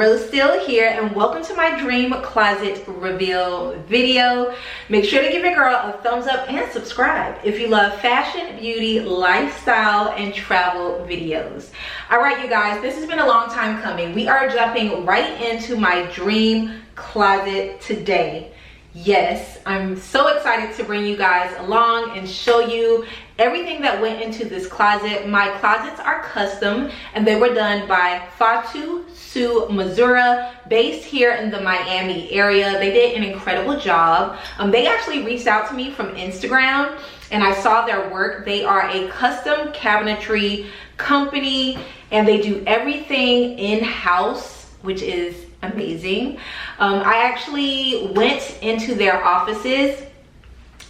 Monroe Steele here, and welcome to my dream closet reveal video. Make sure to give your girl a thumbs up and subscribe if you love fashion, beauty, lifestyle, and travel videos. All right, you guys, this has been a long time coming. We are jumping right into my dream closet today. Yes, I'm so excited to bring you guys along and show you everything that went into this closet. My closets are custom and they were done by Fatto Su Misura, based here in the Miami area. They did an incredible job. They actually reached out to me from Instagram and I saw their work. They are a custom cabinetry company and they do everything in-house, which is amazing. I actually went into their offices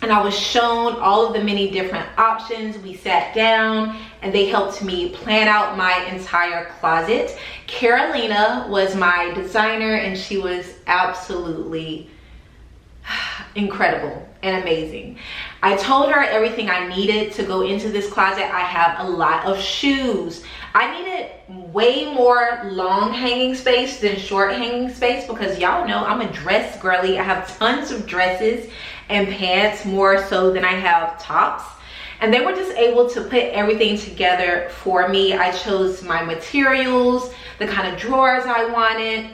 and I was shown all of the many different options. We sat down and they helped me plan out my entire closet. Carolina was my designer and she was absolutely incredible and amazing. I told her everything I needed to go into this closet. I have a lot of shoes. I needed way more long hanging space than short hanging space because y'all know I'm a dress girly. I have tons of dresses and pants, more so than I have tops. And they were just able to put everything together for me. I chose my materials, the kind of drawers I wanted.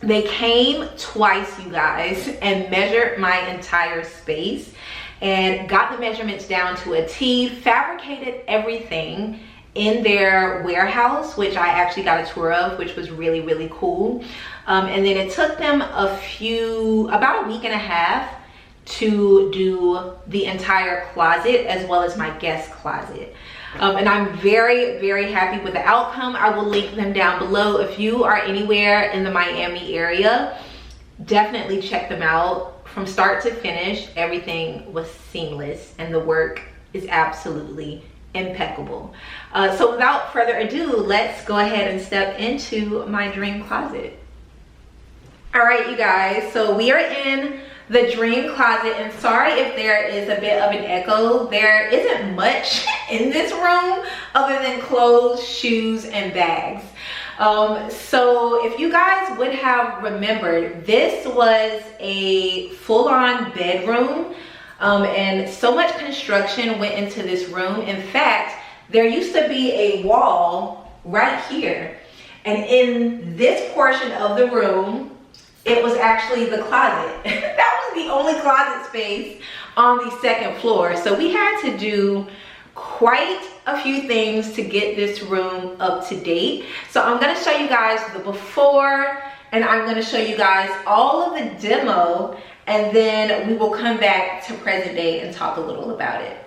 They came twice, you guys, and measured my entire space and got the measurements down to a T, fabricated everything in their warehouse, which I actually got a tour of, which was really, really cool. And then it took them about a week and a half to do the entire closet as well as my guest closet. And I'm very, very happy with the outcome. I will link them down below. If you are anywhere in the Miami area, definitely check them out. From start to finish, everything was seamless and the work is absolutely impeccable. So without further ado, let's go ahead and step into my dream closet. All right, you guys, so we are in the dream closet, and sorry if there is a bit of an echo. There isn't much in this room other than clothes, shoes, and bags. So if you guys would have remembered, this was a full-on bedroom, and so much construction went into this room. In fact, there used to be a wall right here, and in this portion of the room, it was actually the closet. That was the only closet space on the second floor. So we had to do quite a few things to get this room up to date. So I'm gonna show you guys the before and I'm gonna show you guys all of the demo, and then we will come back to present day and talk a little about it.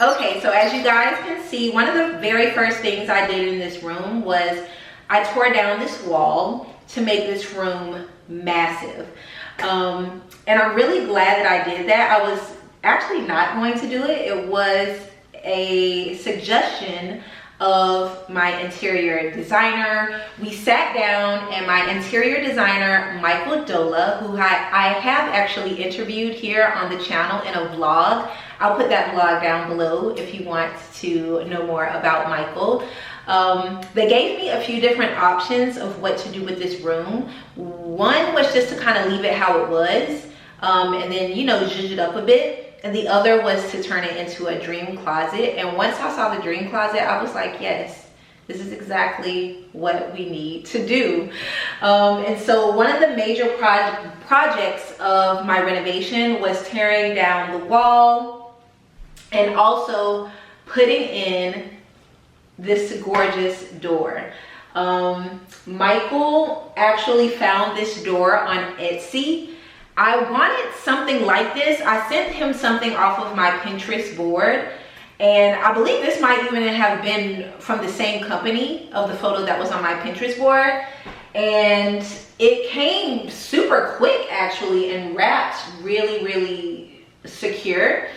Okay, so as you guys can see, one of the very first things I did in this room was I tore down this wall to make this room massive. And I'm really glad that I did that. I was actually not going to do it. It was a suggestion of my interior designer. We sat down and my interior designer, Michael Dola, who I have actually interviewed here on the channel in a vlog. I'll put that vlog down below if you want to know more about Michael. They gave me a few different options of what to do with this room. One was just to kind of leave it how it was, and then, you know, zhuzh it up a bit. And the other was to turn it into a dream closet. And once I saw the dream closet, I was like, yes, this is exactly what we need to do. And so one of the major projects of my renovation was tearing down the wall and also putting in this gorgeous door. Michael actually found this door on Etsy. I wanted something like this. I sent him something off of my Pinterest board, and I believe this might even have been from the same company of the photo that was on my Pinterest board. And it came super quick actually and wrapped really, really secure.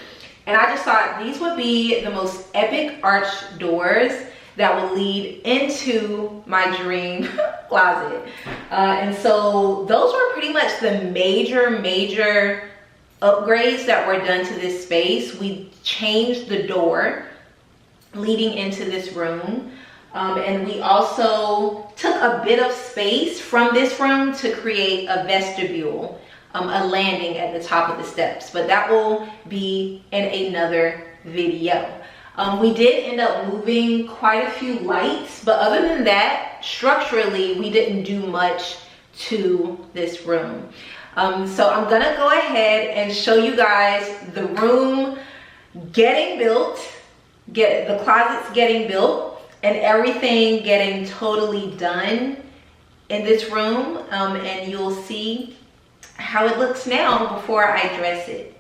And I just thought these would be the most epic arched doors that will lead into my dream closet. And so those were pretty much the major upgrades that were done to this space. We changed the door leading into this room. And we also took a bit of space from this room to create a vestibule, a landing at the top of the steps, but that will be in another video. We did end up moving quite a few lights, but other than that, structurally, we didn't do much to this room. So I'm gonna go ahead and show you guys the room getting built, the closets getting built, and everything getting totally done in this room. And you'll see how it looks now before I dress it.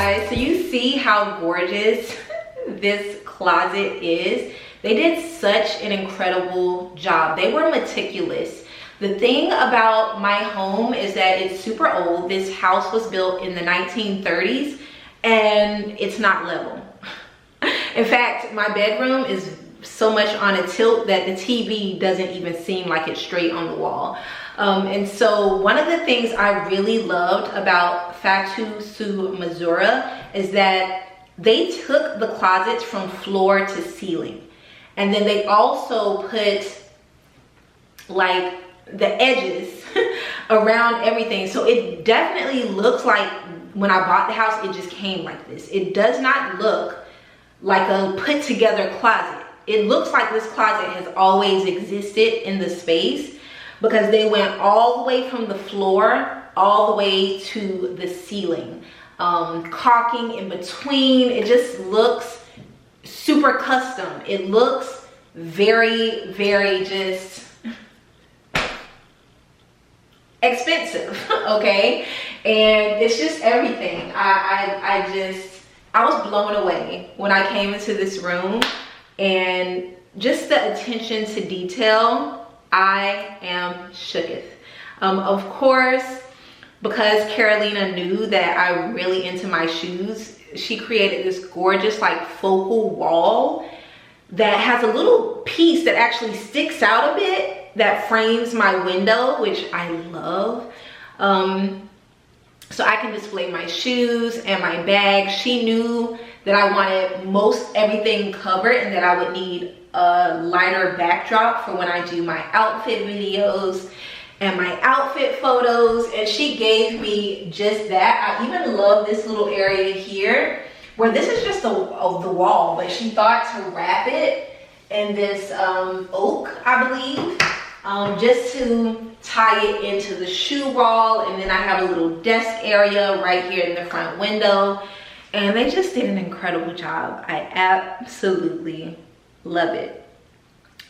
guys, so you see how gorgeous this closet is. They did such an incredible job. They were meticulous. The thing about my home is that it's super old. This house was built in the 1930s and it's not level. In fact, my bedroom is so much on a tilt that the TV doesn't even seem like it's straight on the wall. And so one of the things I really loved about Fatto Su Misura is that they took the closets from floor to ceiling. And then they also put like the edges around everything. So it definitely looks like when I bought the house, it just came like this. It does not look like a put together closet. It looks like this closet has always existed in the space because they went all the way from the floor all the way to the ceiling. Caulking in between. It just looks super custom. It looks very, very just expensive, okay? And it's just everything. I was blown away when I came into this room, and just the attention to detail, I am shooketh. Of course, because Carolina knew that I'm really into my shoes, she created this gorgeous like focal wall that has a little piece that actually sticks out a bit that frames my window, which I love. So I can display my shoes and my bag. She knew that I wanted most everything covered and that I would need a lighter backdrop for when I do my outfit videos and my outfit photos, and she gave me just that. I even love this little area here where this is just the wall, but she thought to wrap it in this oak, I believe, just to tie it into the shoe wall. And then I have a little desk area right here in the front window, and they just did an incredible job. I absolutely love it.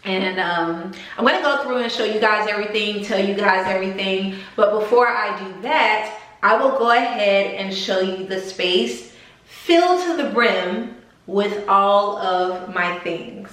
And I'm gonna go through and show you guys everything, tell you guys everything. But before I do that, I will go ahead and show you the space filled to the brim with all of my things.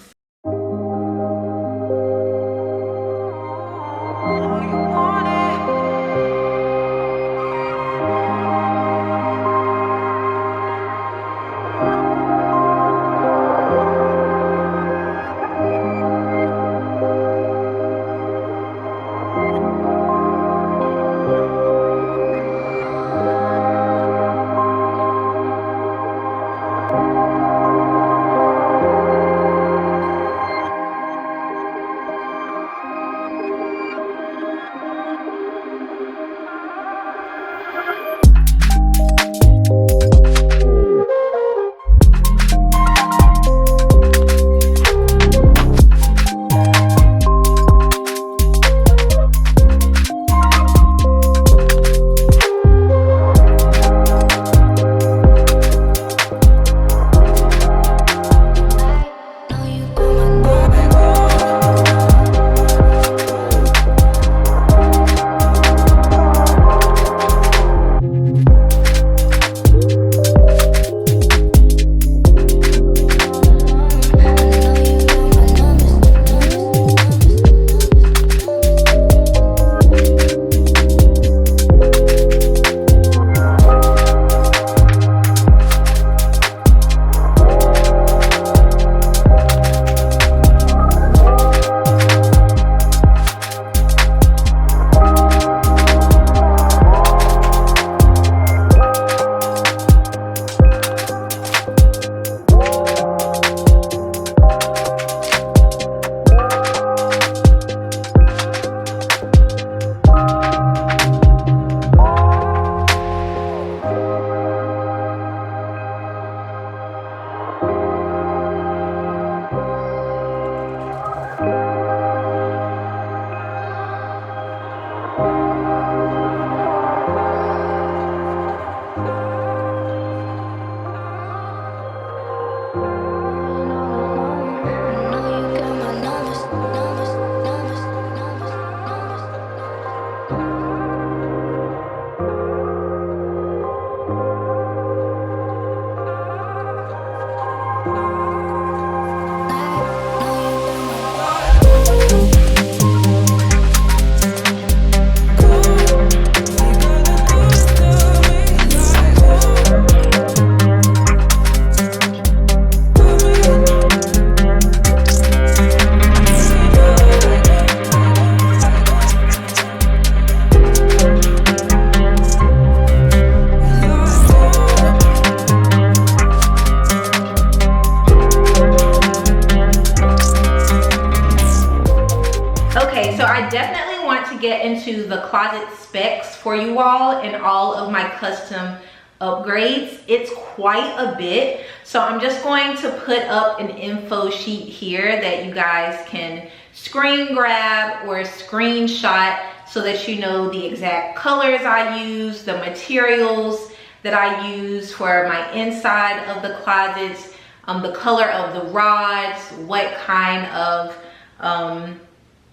closet specs for you all and all of my custom upgrades. It's quite a bit. So I'm just going to put up an info sheet here that you guys can screen grab or screenshot so that you know the exact colors I use, the materials that I use for my inside of the closets, the color of the rods, what kind of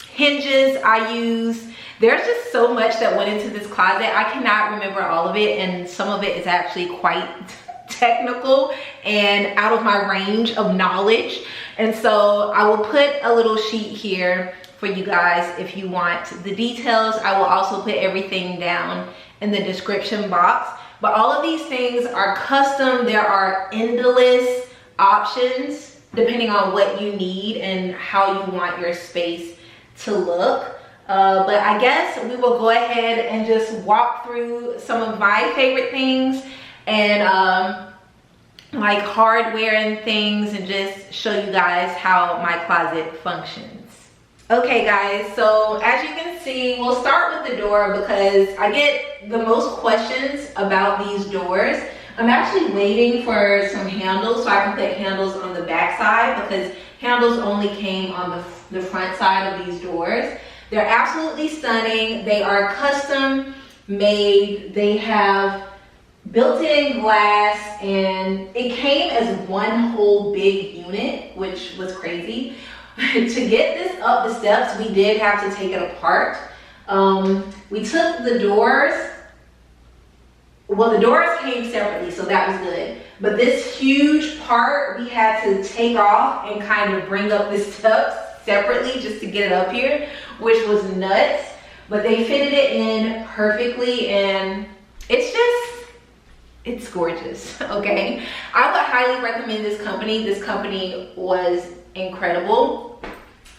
hinges I use. There's just so much that went into this closet. I cannot remember all of it, and some of it is actually quite technical and out of my range of knowledge. And so I will put a little sheet here for you guys if you want the details. I will also put everything down in the description box. But all of these things are custom. There are endless options depending on what you need and how you want your space to look. But I guess we will go ahead and just walk through some of my favorite things and like hardware and things, and just show you guys how my closet functions. Okay guys, so as you can see, we'll start with the door because I get the most questions about these doors. I'm actually waiting for some handles so I can put handles on the back side, because handles only came on the front side of these doors. They're absolutely stunning. They are custom made. They have built-in glass, and it came as one whole big unit, which was crazy. To get this up the steps, we did have to take it apart. We took the doors. Well, the doors came separately, so that was good. But this huge part, we had to take off and kind of bring up the steps separately just to get it up here, which was nuts. But they fitted it in perfectly, and it's gorgeous, okay? I would highly recommend this company. This company was incredible.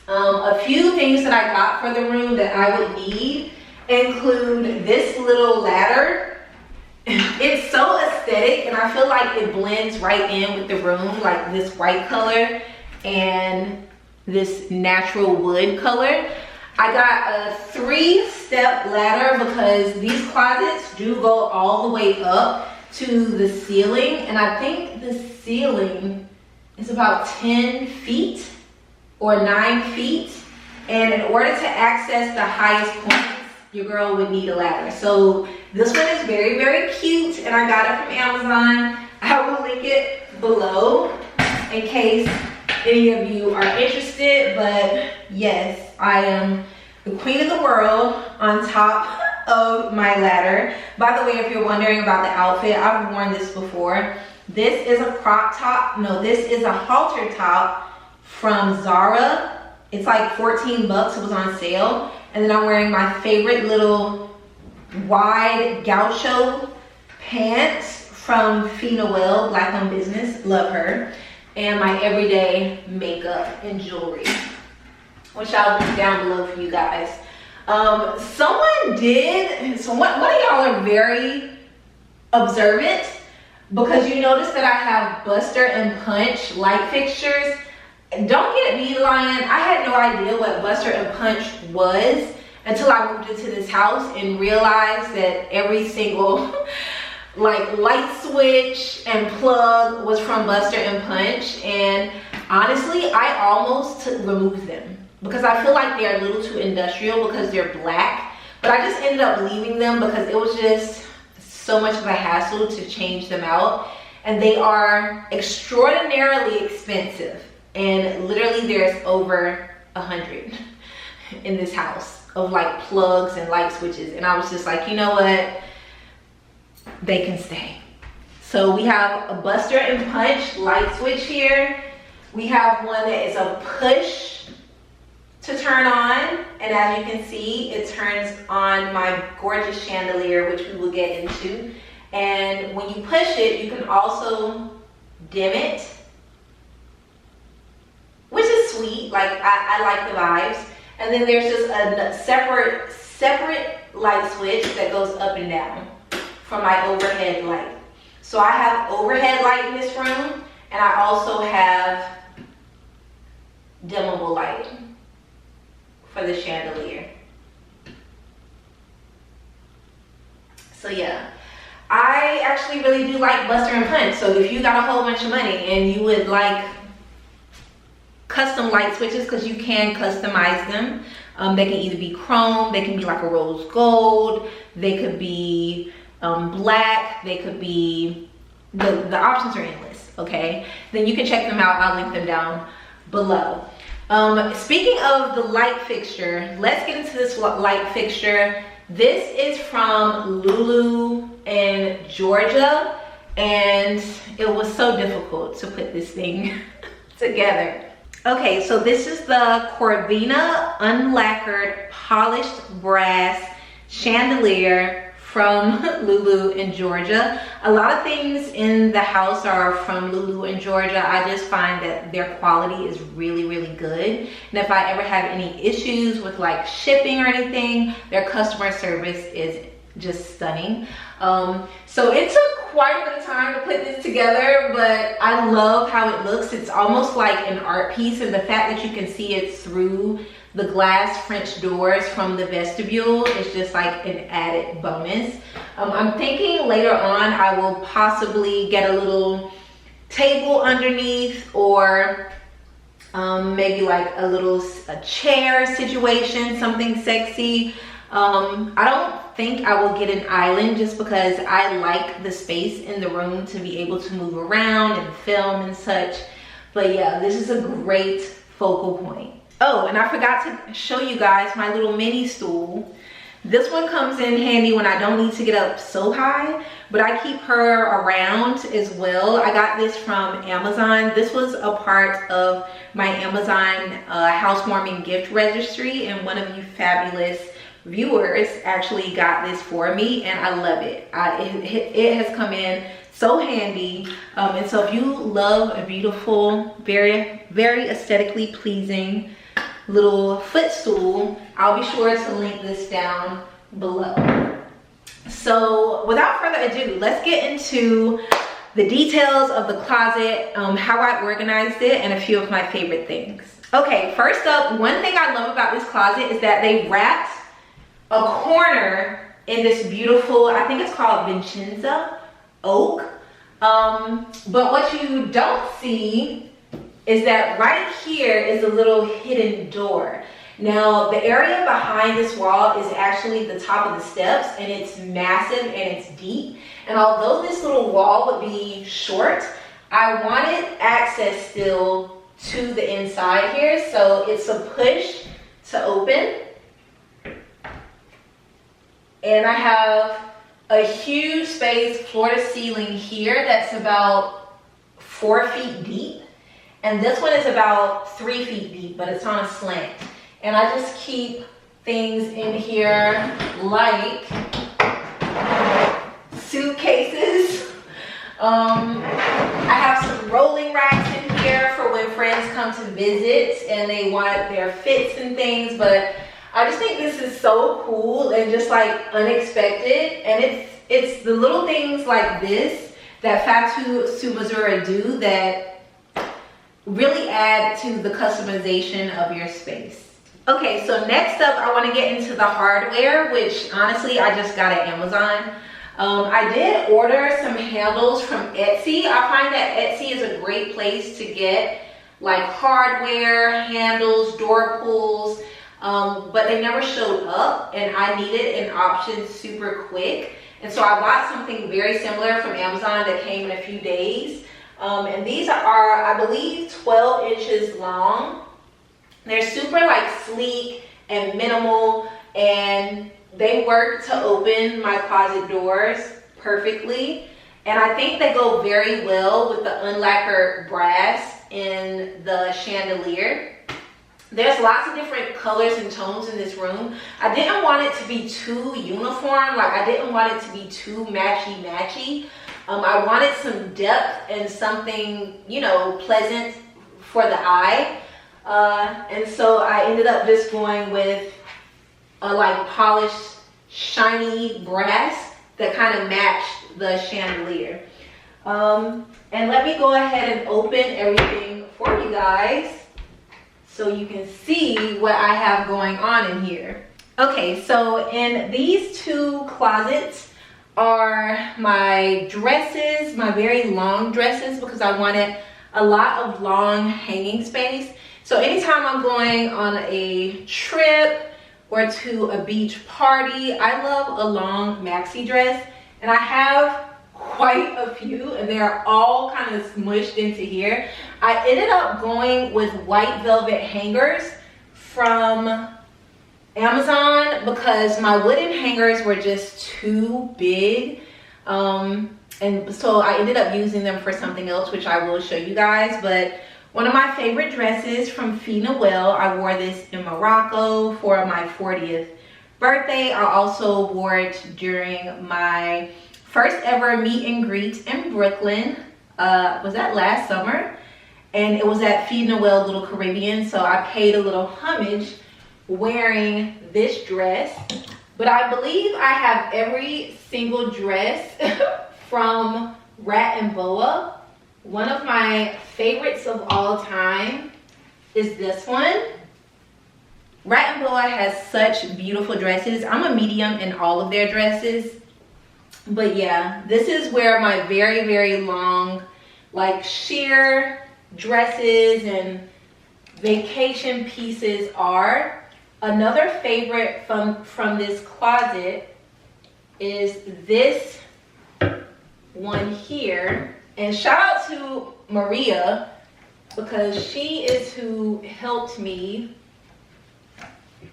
A few things that I got for the room that I would need include this little ladder. It's so aesthetic, and I feel like it blends right in with the room, like this white color and this natural wood color. I got a 3-step ladder because these closets do go all the way up to the ceiling, and I think the ceiling is about 10 feet or 9 feet, and in order to access the highest points, your girl would need a ladder. So this one is very, very cute, and I got it from Amazon. I will link it below in case any of you are interested. But yes, I am the queen of the world on top of my ladder. By the way, if you're wondering about the outfit, I've worn this before. This is a crop top. No, this is a halter top from Zara. It's like 14 bucks. It was on sale. And then I'm wearing my favorite little wide gaucho pants from Fee Noel, Black Owned Business. Love her. And my everyday makeup and jewelry, which I'll link down below for you guys. One of y'all are very observant, because you notice that I have Buster and Punch light fixtures. Don't get me lying, I had no idea what Buster and Punch was until I moved into this house and realized that every single like light switch and plug was from Buster and Punch. And honestly, I almost removed them because I feel like they're a little too industrial because they're black. But I just ended up leaving them because it was just so much of a hassle to change them out. And they are extraordinarily expensive. And literally there's over 100 in this house of like plugs and light switches. And I was just like, you know what? They can stay. So we have a Buster and Punch light switch here. We have one that is a push to turn on. And as you can see, it turns on my gorgeous chandelier, which we will get into. And when you push it, you can also dim it, which is sweet. Like I like the vibes. And then there's just a separate light switch that goes up and down for my overhead light. So I have overhead light in this room, and I also have dimmable light for the chandelier. So yeah, I actually really do like Buster and Punch. So if you got a whole bunch of money and you would like custom light switches, because you can customize them. They can either be chrome, they can be like a rose gold, they could be black, they could be, the options are endless, okay? Then you can check them out, I'll link them down below. Speaking of the light fixture, let's get into this light fixture. This is from Lulu in Georgia, and it was so difficult to put this thing together. Okay, so this is the Corvina unlacquered polished brass chandelier from Lulu in Georgia. A lot of things in the house are from Lulu in Georgia. I just find that their quality is really, really good. And if I ever have any issues with like shipping or anything, their customer service is just stunning. So it took quite a bit of time to put this together, but I love how it looks. It's almost like an art piece, and the fact that you can see it through the glass French doors from the vestibule is just like an added bonus. I'm thinking later on I will possibly get a little table underneath, or maybe like a chair situation, something sexy. I don't think I will get an island, just because I like the space in the room to be able to move around and film and such. But yeah, this is a great focal point. Oh, and I forgot to show you guys my little mini stool. This one comes in handy when I don't need to get up so high, but I keep her around as well. I got this from Amazon. This was a part of my Amazon housewarming gift registry, and one of you fabulous viewers actually got this for me, and I love it. It has come in so handy. And so if you love a beautiful, very, very aesthetically pleasing little footstool, I'll be sure to link this down below. So without further ado, let's get into the details of the closet, how I organized it, and a few of my favorite things. Okay, first up, one thing I love about this closet is that they wrapped a corner in this beautiful, I think it's called Vicenza Oak. But what you don't see is that right here is a little hidden door. Now, the area behind this wall is actually the top of the steps, and it's massive and it's deep. And although this little wall would be short, I wanted access still to the inside here. So it's a push to open. And I have a huge space floor to ceiling here that's about 4 feet deep. And this one is about 3 feet deep, but it's on a slant. And I just keep things in here like suitcases. I have some rolling racks in here for when friends come to visit and they want their fits and things, but I just think this is so cool and just like unexpected. And it's the little things like this that Fatto Su Misura do that really add to the customization of your space. Okay, so next up I want to get into the hardware, which honestly I just got at Amazon. I did order some handles from Etsy. I find that Etsy is a great place to get like hardware, handles, door pulls, but they never showed up and I needed an option super quick. And so I bought something very similar from Amazon that came in a few days. And these are, I believe, 12 inches long. They're super like sleek and minimal, and they work to open my closet doors perfectly. And I think they go very well with the unlacquered brass in the chandelier. There's lots of different colors and tones in this room. I didn't want it to be too uniform. Like I didn't want it to be too matchy-matchy. I wanted some depth and something, you know, pleasant for the eye. And so I ended up just going with a like polished, shiny brass that kind of matched the chandelier. And let me go ahead and open everything for you guys so you can see what I have going on in here. Okay, so in these two closets are my dresses, my very long dresses, because I wanted a lot of long hanging space. So anytime I'm going on a trip or to a beach party, I love a long maxi dress, and I have quite a few, and they're all kind of smushed into here. I ended up going with white velvet hangers from Amazon because my wooden hangers were just too big, and so I ended up using them for something else, which I will show you guys. But one of my favorite dresses from Fille Noël, I wore this in Morocco for my 40th birthday. I also wore it during my first ever meet and greet in Brooklyn. Was that last summer? And it was at Fille Noël Little Caribbean, so I paid a little homage wearing this dress. But I believe I have every single dress from Rat and Boa. One of my favorites of all time is this one. Rat and Boa has such beautiful dresses. I'm a medium in all of their dresses. But yeah, this is where my very, very long, like, sheer dresses and vacation pieces are. Another favorite from this closet is this one here. And shout out to Maria, because she is who helped me.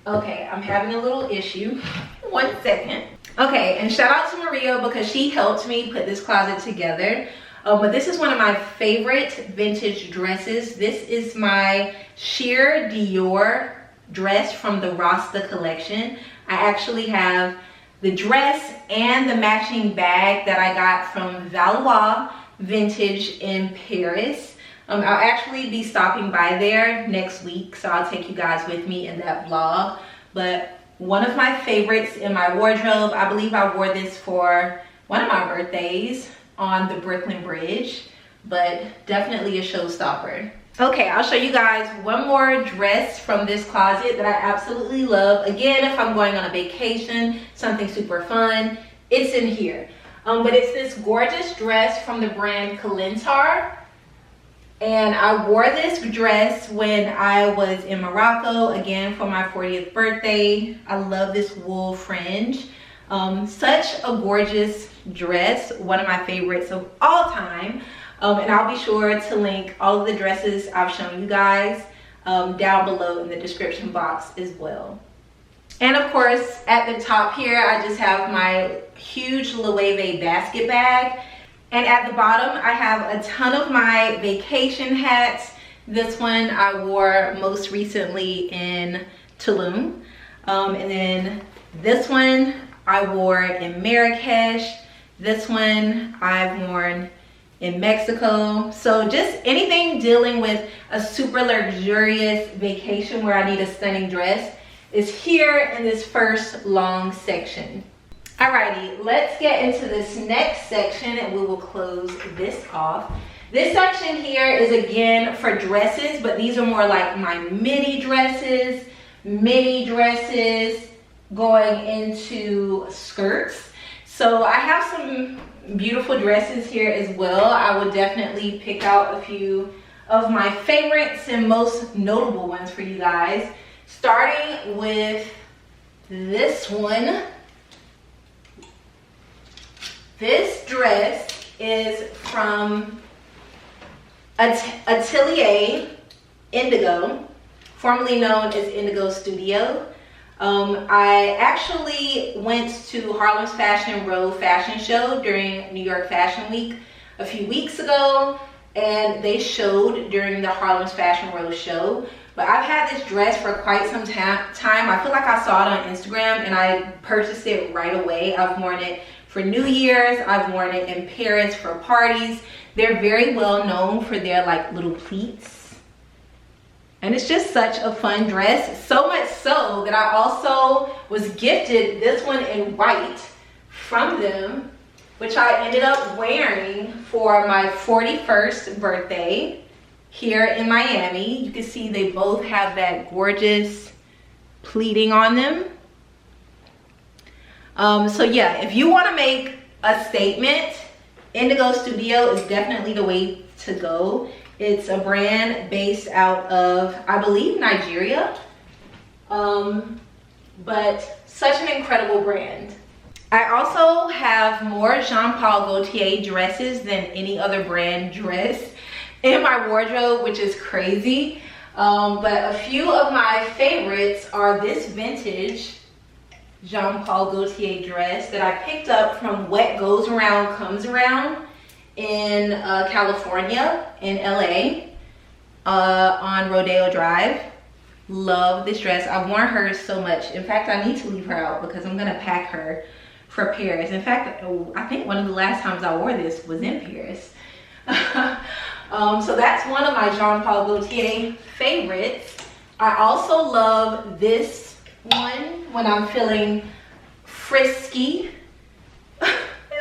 Okay, I'm having a little issue. 1 second. Okay, and shout out to Maria because she helped me put this closet together. But this is one of my favorite vintage dresses. This is my sheer Dior dress from the Rasta collection. I actually have the dress and the matching bag that I got from Valois Vintage in Paris. I'll actually be stopping by there next week, so I'll take you guys with me in that vlog. But one of my favorites in my wardrobe, I believe I wore this for one of my birthdays on the Brooklyn Bridge, but definitely a showstopper. Okay, I'll show you guys one more dress from this closet that I absolutely love. Again, if I'm going on a vacation, something super fun, it's in here. But it's this gorgeous dress from the brand Kalintar. And I wore this dress when I was in Morocco, again for my 40th birthday. I love this wool fringe. Such a gorgeous dress, one of my favorites of all time. And I'll be sure to link all of the dresses I've shown you guys down below in the description box as well. And of course, at the top here, I just have my huge Loewe basket bag. And at the bottom, I have a ton of my vacation hats. This one I wore most recently in Tulum. And then this one I wore in Marrakesh. This one I've worn in Mexico. So just anything dealing with a super luxurious vacation where I need a stunning dress is here in this first long section. Alrighty, let's get into this next section and we will close this off. This section here is again for dresses, but these are more like my mini dresses going into skirts. So I have some beautiful dresses here as well. I would definitely pick out a few of my favorites and most notable ones for you guys. Starting with this one. This dress is from Atelier Indigo, formerly known as Indigo Studio. I actually went to Harlem's Fashion Row fashion show during New York Fashion Week a few weeks ago, and they showed during the Harlem's Fashion Row show. But I've had this dress for quite some time. I feel like I saw it on Instagram and I purchased it right away. I've worn it for New Year's. I've worn it in Paris for parties. They're very well known for their like little pleats. And it's just such a fun dress. So much so that I also was gifted this one in white from them, which I ended up wearing for my 41st birthday here in Miami. You can see they both have that gorgeous pleating on them. So yeah, if you want to make a statement. Indigo Studio is definitely the way to go. It's a brand based out of, I believe, Nigeria. But such an incredible brand. I also have more Jean Paul Gaultier dresses than any other brand dress in my wardrobe, which is crazy. But a few of my favorites are this vintage Jean Paul Gaultier dress that I picked up from What Goes Around Comes Around in California, in LA, on Rodeo Drive. Love this dress. I've worn her so much. In fact, I need to leave her out because I'm gonna pack her for Paris. In fact, I think one of the last times I wore this was in Paris. So that's one of my Jean Paul Gaultier favorites. I also love this one when I'm feeling frisky.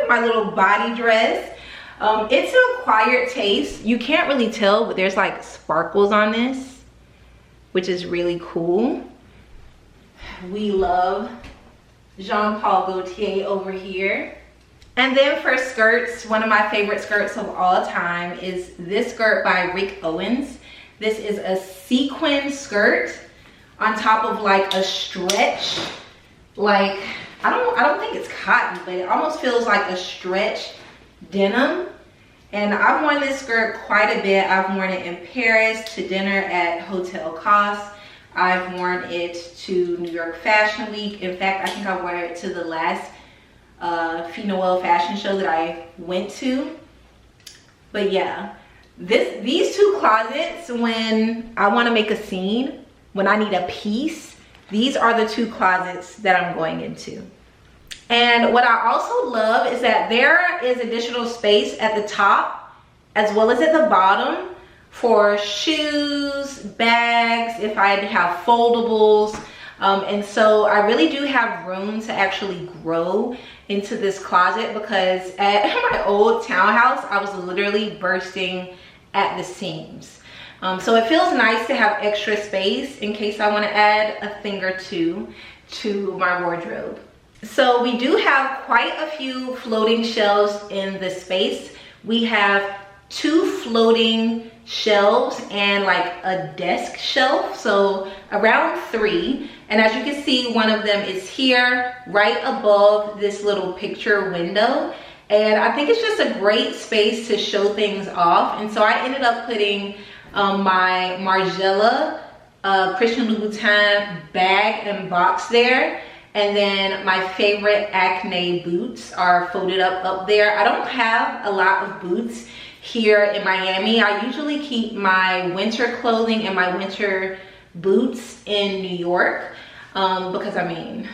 My little body dress. It's an acquired taste. You can't really tell, but there's like sparkles on this, which is really cool. We love Jean Paul Gaultier over here. And then for skirts, one of my favorite skirts of all time is this skirt by Rick Owens. This is a sequin skirt on top of like a stretch, like I don't think it's cotton, but it almost feels like a stretch denim. And I've worn this skirt quite a bit. I've worn it in Paris to dinner at Hotel Cost. I've worn it to New York Fashion Week. In fact, I think I wore it to the last Fille Noël fashion show that I went to. But yeah, these two closets, when I want to make a scene, when I need a piece, these are the two closets that I'm going into. And what I also love is that there is additional space at the top as well as at the bottom for shoes, bags, if I have foldables. And so I really do have room to actually grow into this closet, because at my old townhouse, I was literally bursting at the seams. So it feels nice to have extra space in case I want to add a thing or two to my wardrobe. So we do have quite a few floating shelves in the space. We have 2 floating shelves and like a desk shelf, so around 3. And as you can see, one of them is here right above this little picture window, and I think it's just a great space to show things off. And so I ended up putting my Margiela Christian Louboutin bag and box there. And then my favorite Acne boots are folded up there. I don't have a lot of boots here in Miami. I usually keep my winter clothing and my winter boots in New York, because I mean,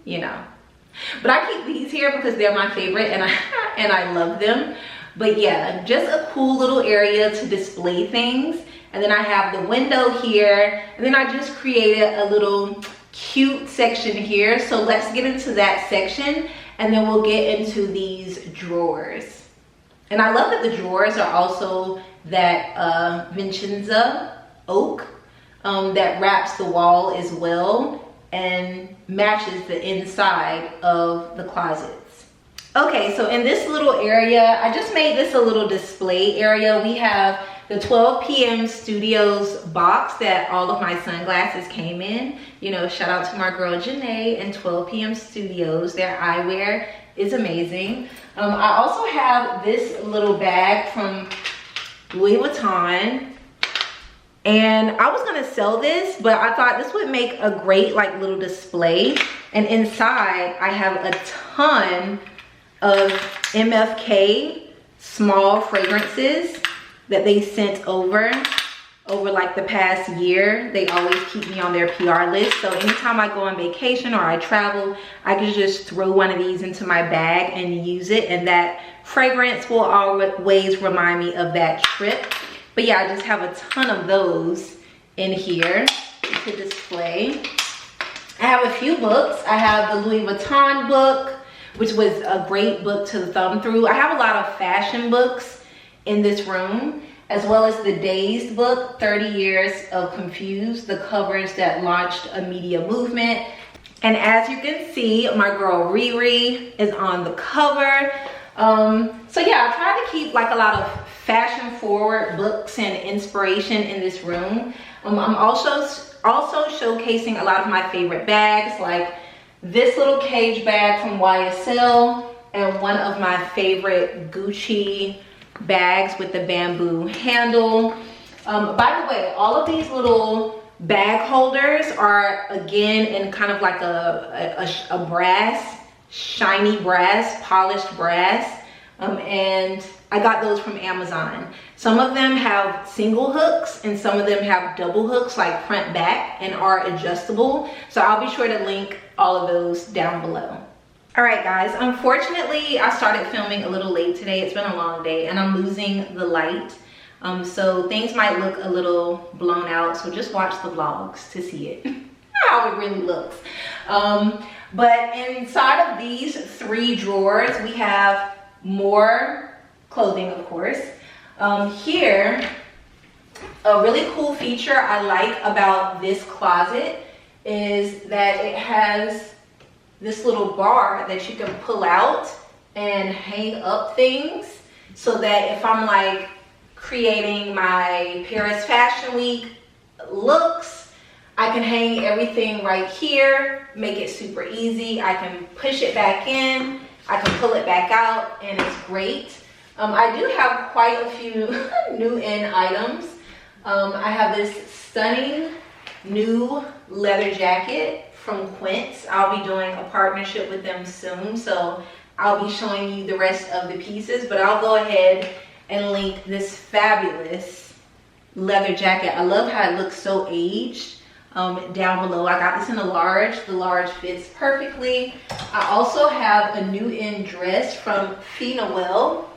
you know. But I keep these here because they're my favorite and I love them. But yeah, just a cool little area to display things. And then I have the window here, and then I just created a little cute section here. So let's get into that section, and then we'll get into these drawers. And I love that the drawers are also that Vicenza Oak that wraps the wall as well and matches the inside of the closets. Okay, so in this little area, I just made this a little display area. We have the 12 p.m. Studios box that all of my sunglasses came in. You know, shout out to my girl Janae and 12 p.m. Studios. Their eyewear is amazing. I also have this little bag from Louis Vuitton. And I was gonna sell this, but I thought this would make a great like little display. And inside I have a ton of MFK small fragrances that they sent over like the past year. They always keep me on their PR list. So anytime I go on vacation or I travel, I can just throw one of these into my bag and use it. And that fragrance will always remind me of that trip. But yeah, I just have a ton of those in here to display. I have a few books. I have the Louis Vuitton book, which was a great book to thumb through. I have a lot of fashion books in this room, as well as the Dazed book, 30 Years of Confused, the covers that launched a media movement. And as you can see, my girl Riri is on the cover. So yeah, I try to keep like a lot of fashion forward books and inspiration in this room. I'm also showcasing a lot of my favorite bags, like this little cage bag from YSL and one of my favorite Gucci bags with the bamboo handle. By the way, all of these little bag holders are again in kind of like a brass, shiny brass, polished brass, and I got those from Amazon. Some of them have single hooks and some of them have double hooks, like front back, and are adjustable. So I'll be sure to link all of those down below. All right guys, unfortunately I started filming a little late today. It's been a long day and I'm losing the light. So things might look a little blown out, so just watch the vlogs to see it, how it really looks. But inside of these 3 drawers, we have more clothing, of course. Here, a really cool feature I like about this closet is that it has this little bar that you can pull out and hang up things, so that if I'm like creating my Paris Fashion Week looks, I can hang everything right here, make it super easy. I can push it back in, I can pull it back out, and it's great. I do have quite a few new in items. I have this stunning new leather jacket from Quince. I'll be doing a partnership with them soon, so I'll be showing you the rest of the pieces, but I'll go ahead and link this fabulous leather jacket. I love how it looks so aged. Down below, I got this in a large. The large fits perfectly. I also have a new in dress from Fee Noel.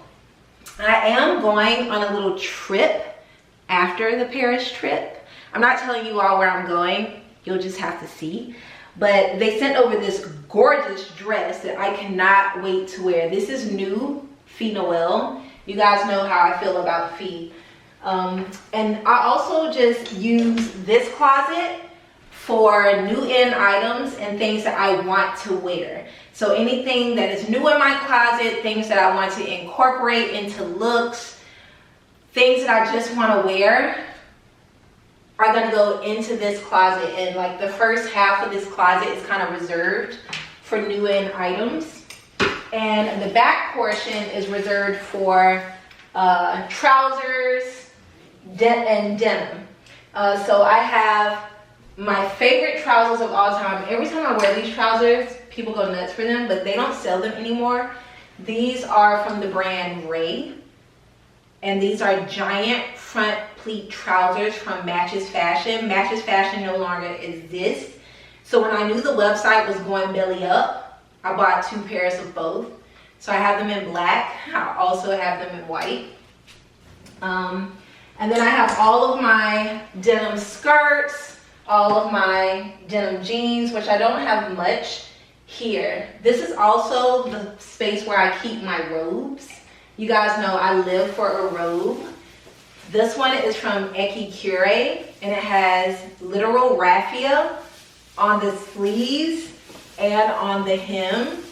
I am going on a little trip after the Paris trip. I'm not telling you all where I'm going. You'll just have to see. But they sent over this gorgeous dress that I cannot wait to wear. This is new Fee Noel. You guys know how I feel about Fee. And I also just use this closet for new in items and things that I want to wear. So anything that is new in my closet, things that I want to incorporate into looks, things that I just want to wear, are going to go into this closet. And like the first half of this closet is kind of reserved for new in items, and the back portion is reserved for trousers and denim. So I have my favorite trousers of all time. Every time I wear these trousers, people go nuts for them, but they don't sell them anymore. These are from the brand Ray, and these are giant front pleat trousers from Matches Fashion. Matches Fashion no longer exists. So when I knew the website was going belly up, I bought 2 pairs of both. So I have them in black. I also have them in white. And then I have all of my denim skirts, all of my denim jeans, which I don't have much here. This is also the space where I keep my robes. You guys know I live for a robe. This one is from Ecure, and it has literal raffia on the sleeves and on the hem.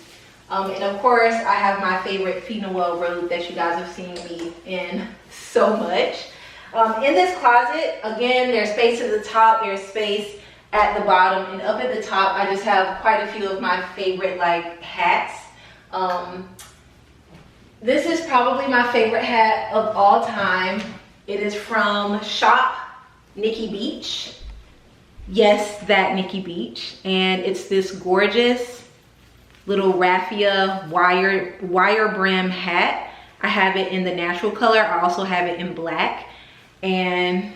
And of course, I have my favorite Fee Noel robe that you guys have seen me in so much. In this closet, again, there's space at the top, there's space at the bottom, and up at the top, I just have quite a few of my favorite like hats. This is probably my favorite hat of all time. It is from Shop Nikki Beach. Yes, that Nikki Beach. And it's this gorgeous little raffia wire brim hat. I have it in the natural color. I also have it in black. And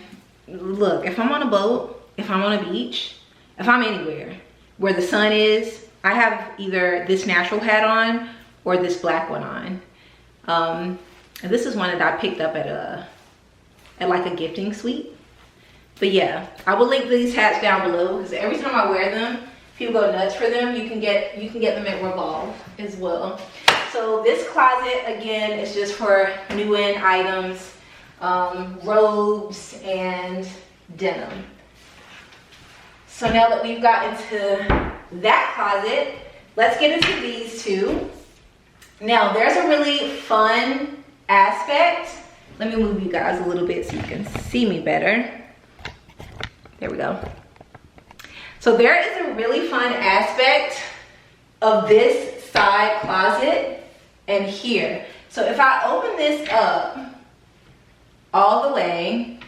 look, if I'm on a boat, if I'm on a beach, if I'm anywhere where the sun is, I have either this natural hat on or this black one on. And this is one that I picked up at like a gifting suite. But yeah, I will link these hats down below because every time I wear them, people go nuts for them. You can get them at Revolve as well. So this closet again is just for new in items, robes and denim. So now that we've gotten to that closet. Let's get into these two. Now, there's a really fun aspect. Let me move you guys a little bit so you can see me better. There we go. So there is a really fun aspect of this side closet and here. So if I open this up all the way,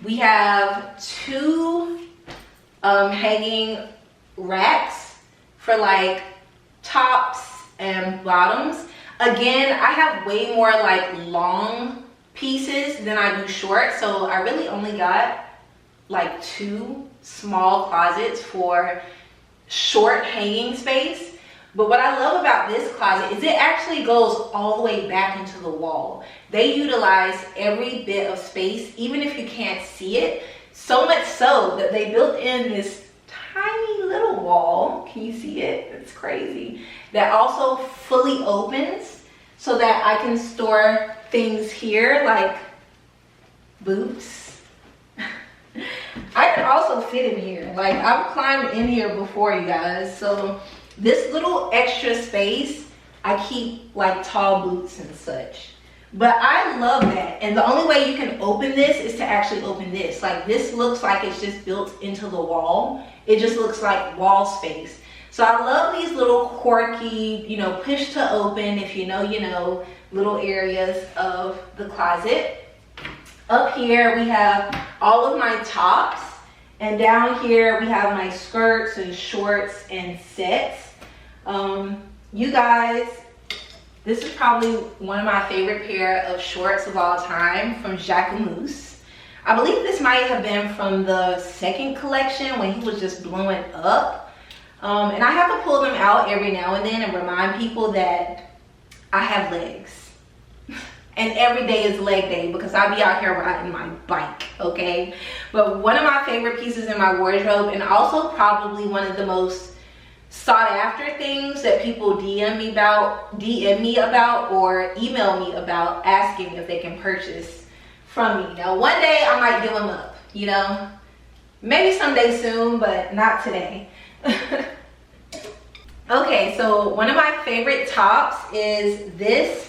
we have two hanging racks for like tops and bottoms. Again, I have way more like long pieces than I do short, so I really only got like two small closets for short hanging space. But what I love about this closet is it actually goes all the way back into the wall. They utilize every bit of space, even if you can't see it, so much so that they built in this tiny little wall. Can you see it? It's crazy. That also fully opens so that I can store things here like boots. I can also fit in here. Like, I've climbed in here before, you guys. So this little extra space, I keep like tall boots and such. But I love that. And the only way you can open this is to actually open this. Like, this looks like it's just built into the wall. It just looks like wall space. So I love these little quirky, you know, push to open, if you know, little areas of the closet. Up here we have all of my tops, and down here we have my skirts and shorts and sets. You guys, this is probably one of my favorite pair of shorts of all time from Jacquemus. I believe this might have been from the second collection when he was just blowing up. And I have to pull them out every now and then and remind people that I have legs. And every day is leg day because I be out here riding my bike, okay? But one of my favorite pieces in my wardrobe, and also probably one of the most sought after things that people DM me about or email me about, asking if they can purchase from me. Now, one day I might give them up, you know? Maybe someday soon, but not today. Okay, so one of my favorite tops is this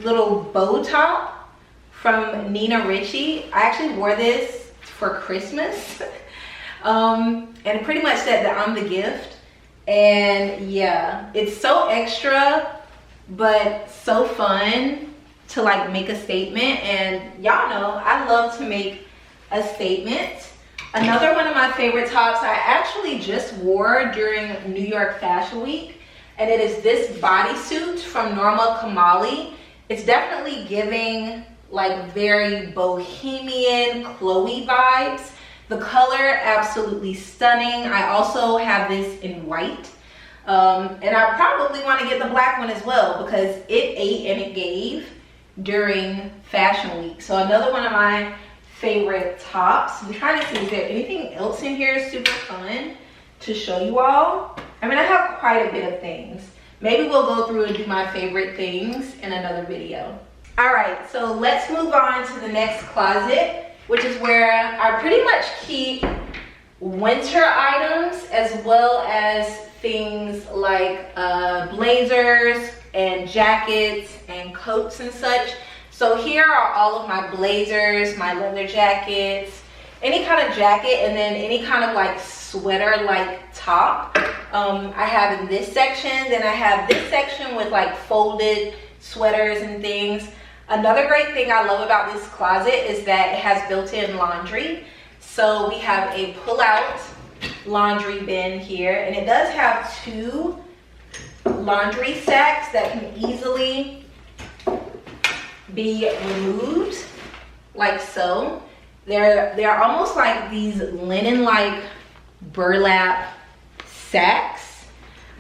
little bow top from Nina Ricci. I actually wore this for Christmas. And it pretty much said that I'm the gift. And yeah, it's so extra, but so fun to like make a statement. And y'all know I love to make a statement. Another one of my favorite tops I actually just wore during New York Fashion Week, and it is this bodysuit from Norma Kamali. It's definitely giving like very bohemian Chloe vibes. The color, absolutely stunning. I also have this in white. And I probably want to get the black one as well because it ate and it gave during Fashion Week. So another one of my favorite tops. I'm trying to see, is there anything else in here super fun to show you all? I mean, I have quite a bit of things. Maybe we'll go through and do my favorite things in another video. All right, so let's move on to the next closet, which is where I pretty much keep winter items as well as things like blazers and jackets and coats and such. So here are all of my blazers, my leather jackets, any kind of jacket, and then any kind of like sweater like top. I have in this section, then I have this section with like folded sweaters and things. Another great thing I love about this closet is that it has built-in laundry. So we have a pull-out laundry bin here, and it does have two laundry sacks that can easily be removed like so. They're almost like these linen-like burlap sacks.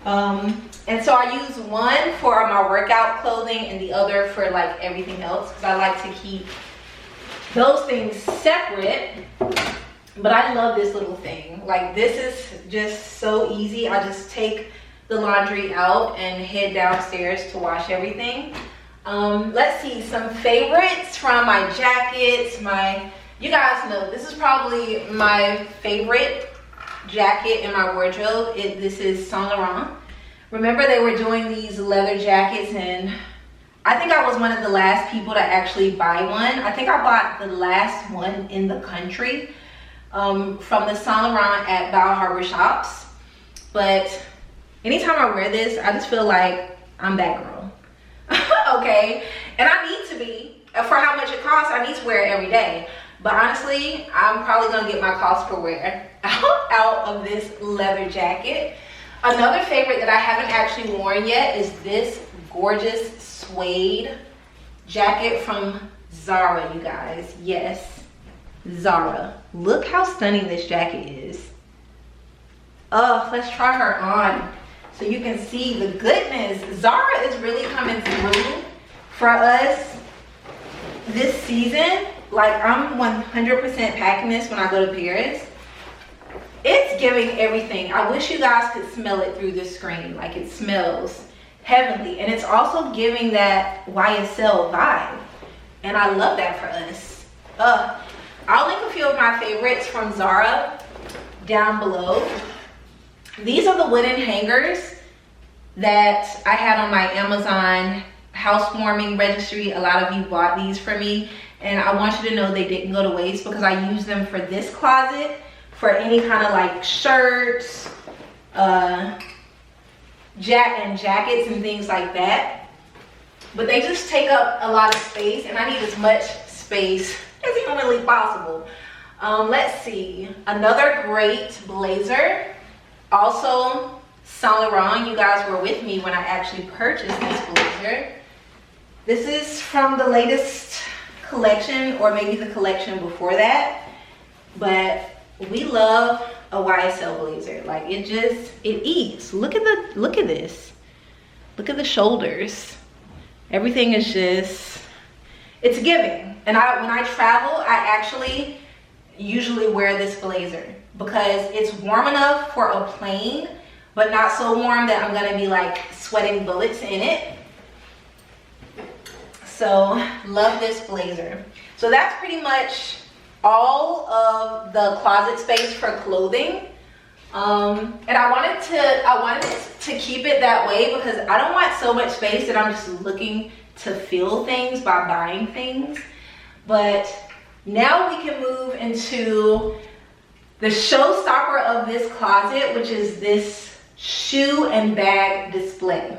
And so I use one for my workout clothing and the other for like everything else because I like to keep those things separate. But I love this little thing. Like, this is just so easy. I just take the laundry out and head downstairs to wash everything. Let's see, some favorites from my jackets. You guys know this is probably my favorite jacket in my wardrobe. This is Saint Laurent. Remember, they were doing these leather jackets, and I think I was one of the last people to actually buy one. I think I bought the last one in the country from the Saint Laurent at Bal Harbour shops. But anytime I wear this, I just feel like I'm that girl. Okay, and I need to be. For how much it costs, I need to wear it every day. But honestly, I'm probably gonna get my cost per wear out of this leather jacket. Another favorite that I haven't actually worn yet is this gorgeous suede jacket from Zara, you guys. Yes, Zara. Look how stunning this jacket is. Oh, let's try her on so you can see the goodness. Zara is really coming through for us this season. Like, I'm 100% packing this when I go to Paris. It's giving everything. I wish you guys could smell it through the screen. Like, it smells heavenly, and it's also giving that YSL vibe, and I love that for us. I'll link a few of my favorites from Zara down below. These are the wooden hangers that I had on my Amazon housewarming registry. A lot of you bought these for me, and I want you to know they didn't go to waste because I use them for this closet, for any kind of like shirts, jackets and things like that. But they just take up a lot of space, and I need as much space as humanly possible. Let's see, another great blazer, also Saint Laurent. You guys were with me when I actually purchased this blazer. This is from the latest collection, or maybe the collection before that, but we love a YSL blazer. Like, it eats. Look at this. Look at the shoulders. Everything is just, it's giving. And when I travel, I actually usually wear this blazer because it's warm enough for a plane, but not so warm that I'm gonna be like sweating bullets in it. So love this blazer. So that's pretty much all of the closet space for clothing. And I wanted to keep it that way because I don't want so much space that I'm just looking to fill things by buying things. But now we can move into the showstopper of this closet, which is this shoe and bag display.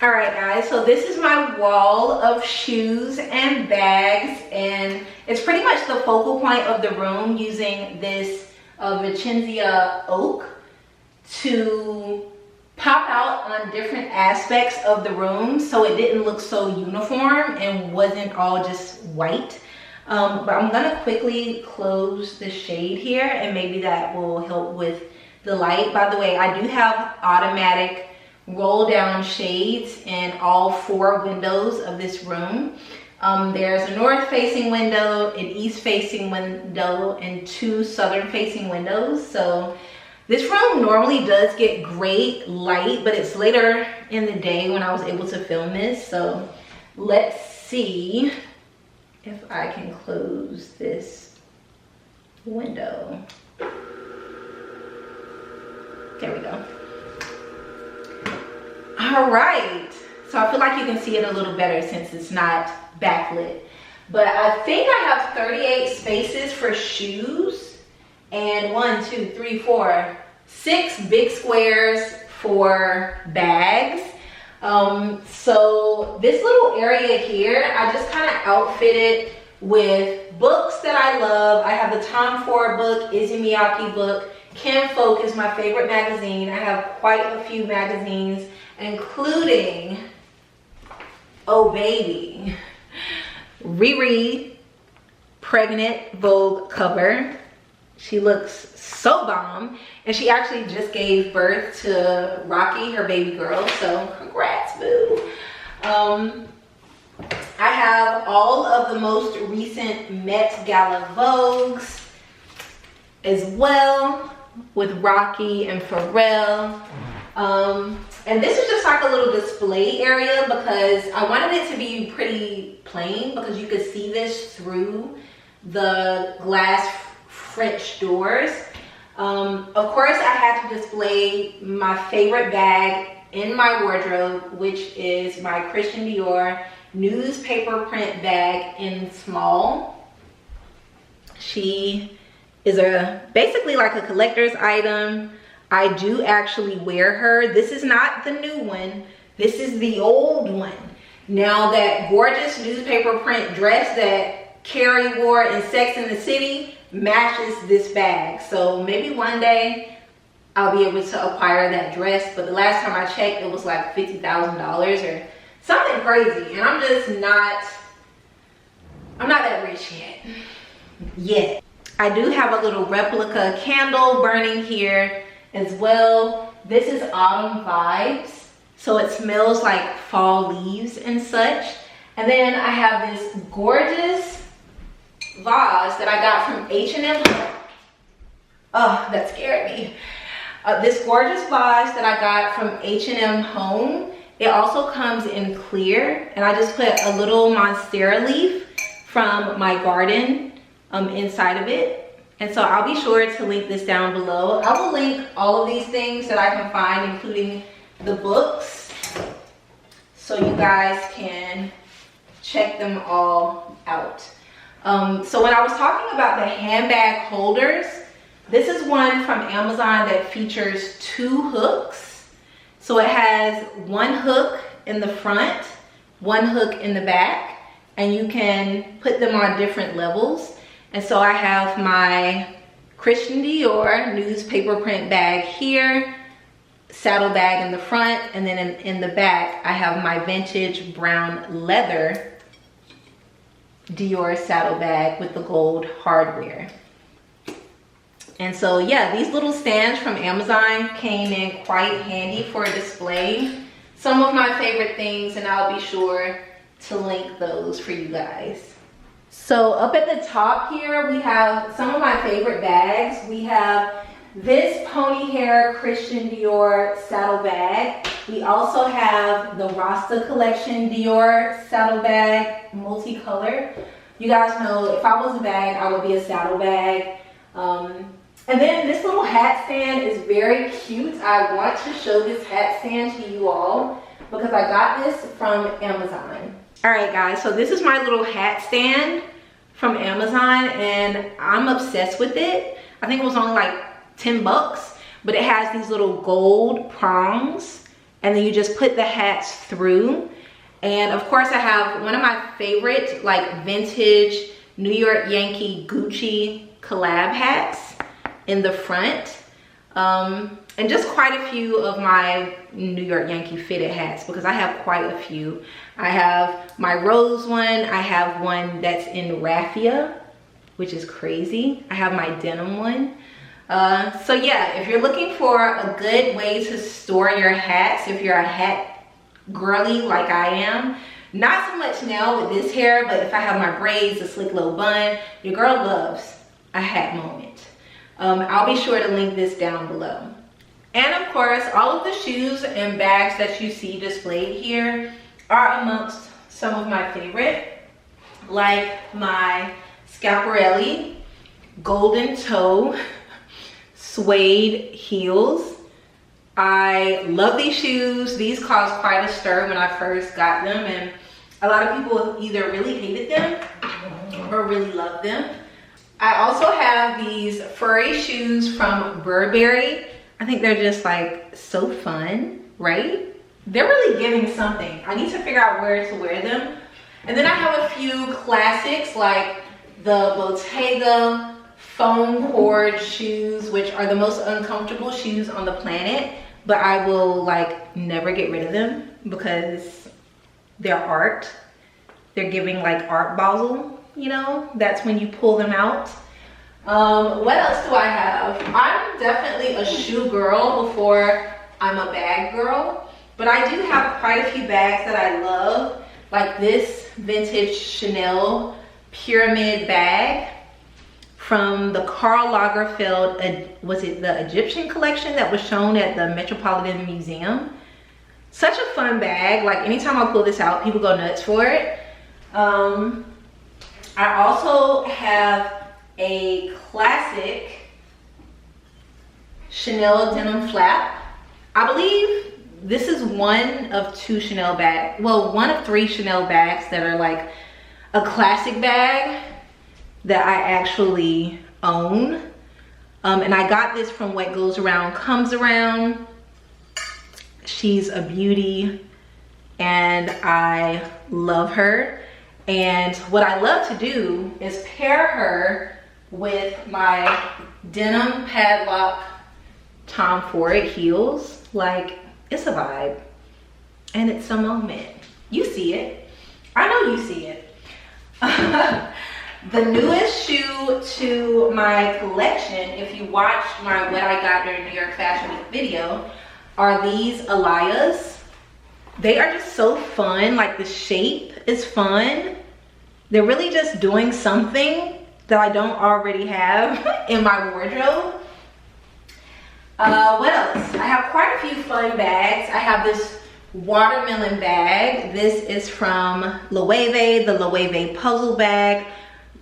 All right, guys, so this is my wall of shoes and bags, and it's pretty much the focal point of the room, using this Vicenza Oak to pop out on different aspects of the room so it didn't look so uniform and wasn't all just white. But I'm gonna quickly close the shade here, and maybe that will help with the light. By the way, I do have automatic roll down shades in all 4 windows of this room. There's a north facing window, an east facing window, and 2 southern facing windows. So this room normally does get great light, but it's later in the day when I was able to film this. So let's see if I can close this window. There we go. All right, so I feel like you can see it a little better since it's not backlit. But I think I have 38 spaces for shoes, and 1, 2, 3, 4, 6 big squares for bags. So this little area here, I just kind of outfitted with books that I love. I have the Tom Ford book, Izzy Miyake book, Kim Folk is my favorite magazine. I have quite a few magazines, including, oh baby, Riri pregnant Vogue cover. She looks so bomb, and she actually just gave birth to Rocky, her baby girl, so congrats, boo. I have all of the most recent Met Gala Vogues as well, with Rocky and Pharrell. And this is just like a little display area because I wanted it to be pretty plain because you could see this through the glass French doors. Of course, I had to display my favorite bag in my wardrobe, which is my Christian Dior newspaper print bag in small. She is basically like a collector's item. I do actually wear her. This is not the new one. This is the old one. Now, that gorgeous newspaper print dress that Carrie wore in Sex and the City matches this bag. So maybe one day I'll be able to acquire that dress. But the last time I checked, it was like $50,000 or something crazy. And I'm not that rich yet. I do have a little replica candle burning here as well. This is autumn vibes, so it smells like fall leaves and such. And then I have this gorgeous vase that I got from H&M. Oh, that scared me. This gorgeous vase that I got from H&M Home. It also comes in clear, and I just put a little monstera leaf from my garden inside of it. And so I'll be sure to link this down below. I will link all of these things that I can find, including the books, so you guys can check them all out. So when I was talking about the handbag holders, this is one from Amazon that features 2 hooks. So it has 1 hook in the front, 1 hook in the back, and you can put them on different levels. And so I have my Christian Dior newspaper print bag here, saddle bag in the front, and then in the back I have my vintage brown leather Dior saddle bag with the gold hardware. And so yeah, these little stands from Amazon came in quite handy for displaying some of my favorite things, and I'll be sure to link those for you guys. So up at the top here, we have some of my favorite bags. We have this pony hair Christian Dior saddle bag. We also have the Rasta collection Dior saddle bag, multicolor. You guys know if I was a bag, I would be a saddle bag. And then this little hat stand is very cute. I want to show this hat stand to you all because I got this from Amazon. All right guys, so this is my little hat stand from Amazon, and I'm obsessed with it. I think it was only like 10 bucks, but it has these little gold prongs, and then you just put the hats through. And of course I have one of my favorite like vintage New York Yankee Gucci collab hats in the front. And just quite a few of my New York Yankee fitted hats, because I have quite a few. I have my rose one. I have one that's in raffia, which is crazy. I have my denim one. So yeah, if you're looking for a good way to store your hats, if you're a hat girly like I am, not so much now with this hair, but if I have my braids, a slick little bun, your girl loves a hat moment. I'll be sure to link this down below. And of course, all of the shoes and bags that you see displayed here are amongst some of my favorite, like my Schiaparelli golden toe suede heels. I love these shoes. These caused quite a stir when I first got them, and a lot of people either really hated them or really loved them. I also have these furry shoes from Burberry. I think they're just like so fun, right? They're really giving something. I need to figure out where to wear them. And then I have a few classics like the Bottega foam cord shoes, which are the most uncomfortable shoes on the planet, but I will like never get rid of them because they're art. They're giving like Art Basel, you know? That's when you pull them out. What else do I have? I'm definitely a shoe girl before I'm a bag girl, but I do have quite a few bags that I love, like this vintage Chanel pyramid bag from the Karl Lagerfeld, was it the Egyptian collection that was shown at the Metropolitan Museum? Such a fun bag. Like anytime I pull this out, people go nuts for it. I also have a classic Chanel denim flap. I believe this is one of 2 Chanel bags. Well, one of 3 Chanel bags that are like a classic bag that I actually own. And I got this from What Goes Around Comes Around. She's a beauty and I love her. And what I love to do is pair her with my denim padlock Tom Ford heels. Like, it's a vibe and it's a moment. You see it. I know you see it. The newest shoe to my collection, if you watched my What I Got During New York Fashion Week video, are these Alayas. They are just so fun. Like, the shape is fun. They're really just doing something that I don't already have in my wardrobe. What else? I have quite a few fun bags. I have this watermelon bag. This is from Loewe, the Loewe puzzle bag,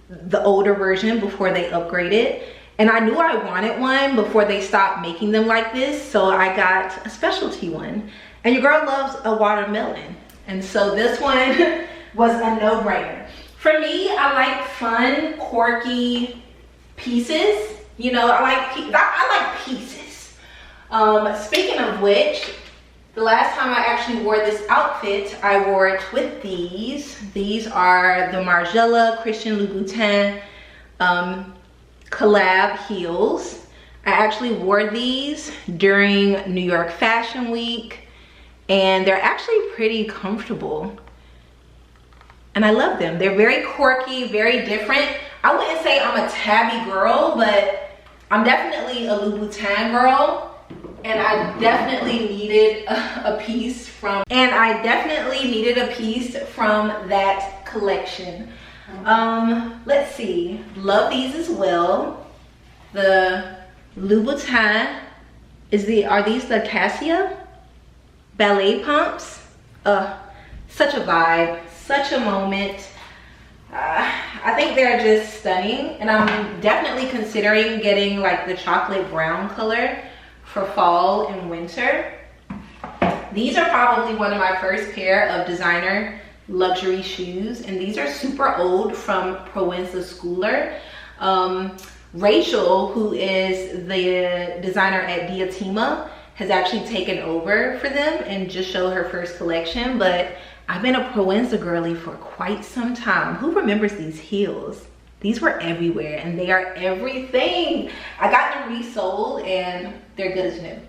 the older version before they upgraded. And I knew I wanted one before they stopped making them like this, so I got a specialty one. And your girl loves a watermelon, and so this one was a no-brainer. For me, I like fun, quirky pieces. You know, I like pieces. Speaking of which, the last time I actually wore this outfit, I wore it with these. These are the Margiela Christian Louboutin collab heels. I actually wore these during New York Fashion Week, and they're actually pretty comfortable. And I love them. They're very quirky, very different. I wouldn't say I'm a tabby girl, but I'm definitely a Louboutin girl. And I definitely needed a piece from that collection. Let's see, love these as well. The Louboutin are these the Cassia ballet pumps? Such a vibe, such a moment. I think they're just stunning, and I'm definitely considering getting like the chocolate brown color for fall and winter. These are probably one of my first pair of designer luxury shoes, and these are super old, from Provenza Schooler. Rachel, who is the designer at Diotima, has actually taken over for them and just showed her first collection. But I've been a Provenza girly for quite some time. Who remembers these heels? These were everywhere, and they are everything. I got them resold, and they're good as new.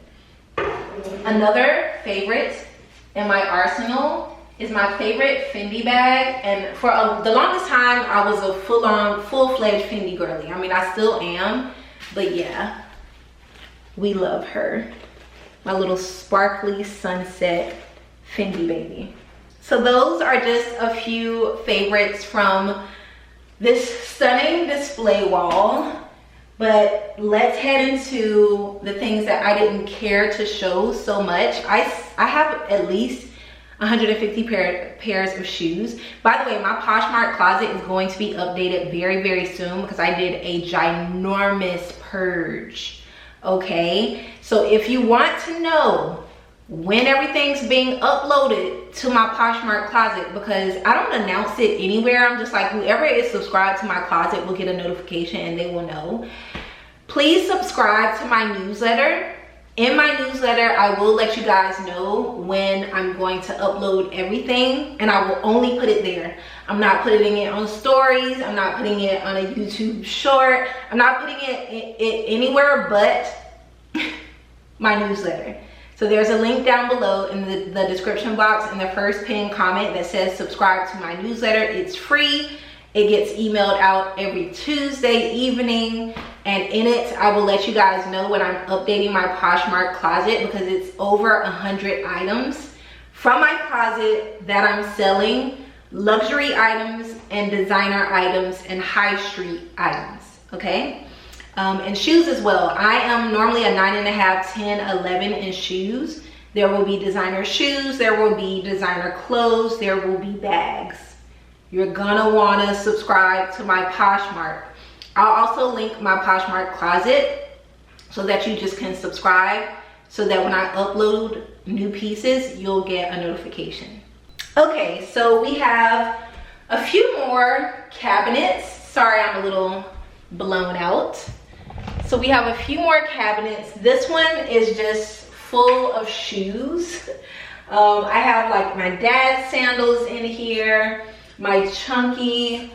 Another favorite in my arsenal is my favorite Fendi bag. And for the longest time, I was a full-fledged Fendi girly. I mean, I still am, but yeah, we love her. My little sparkly sunset Fendi baby. So those are just a few favorites from this stunning display wall. But let's head into the things that I didn't care to show so much. I have at least 150 pairs of shoes. By the way, my Poshmark closet is going to be updated very, very soon because I did a ginormous purge. Okay, so if you want to know when everything's being uploaded to my Poshmark closet, because I don't announce it anywhere, I'm just like, whoever is subscribed to my closet will get a notification and they will know. Please subscribe to my newsletter. In my newsletter, I will let you guys know when I'm going to upload everything, and I will only put it there. I'm not putting it on stories. I'm not putting it on a YouTube short. I'm not putting it anywhere but my newsletter. So there's a link down below in the description box in the first pinned comment that says subscribe to my newsletter. It's free. It gets emailed out every Tuesday evening, and in it I will let you guys know when I'm updating my Poshmark closet, because it's over 100 items from my closet that I'm selling, luxury items and designer items and high street items, okay? And shoes as well. I am normally a 9.5, 10, 11 in shoes. There will be designer shoes, there will be designer clothes, there will be bags. You're gonna wanna subscribe to my Poshmark. I'll also link my Poshmark closet so that you just can subscribe, so that when I upload new pieces, you'll get a notification. Okay, so we have a few more cabinets. Sorry, I'm a little blown out. So we have a few more cabinets. This one is just full of shoes. I have like my dad's sandals in here, my chunky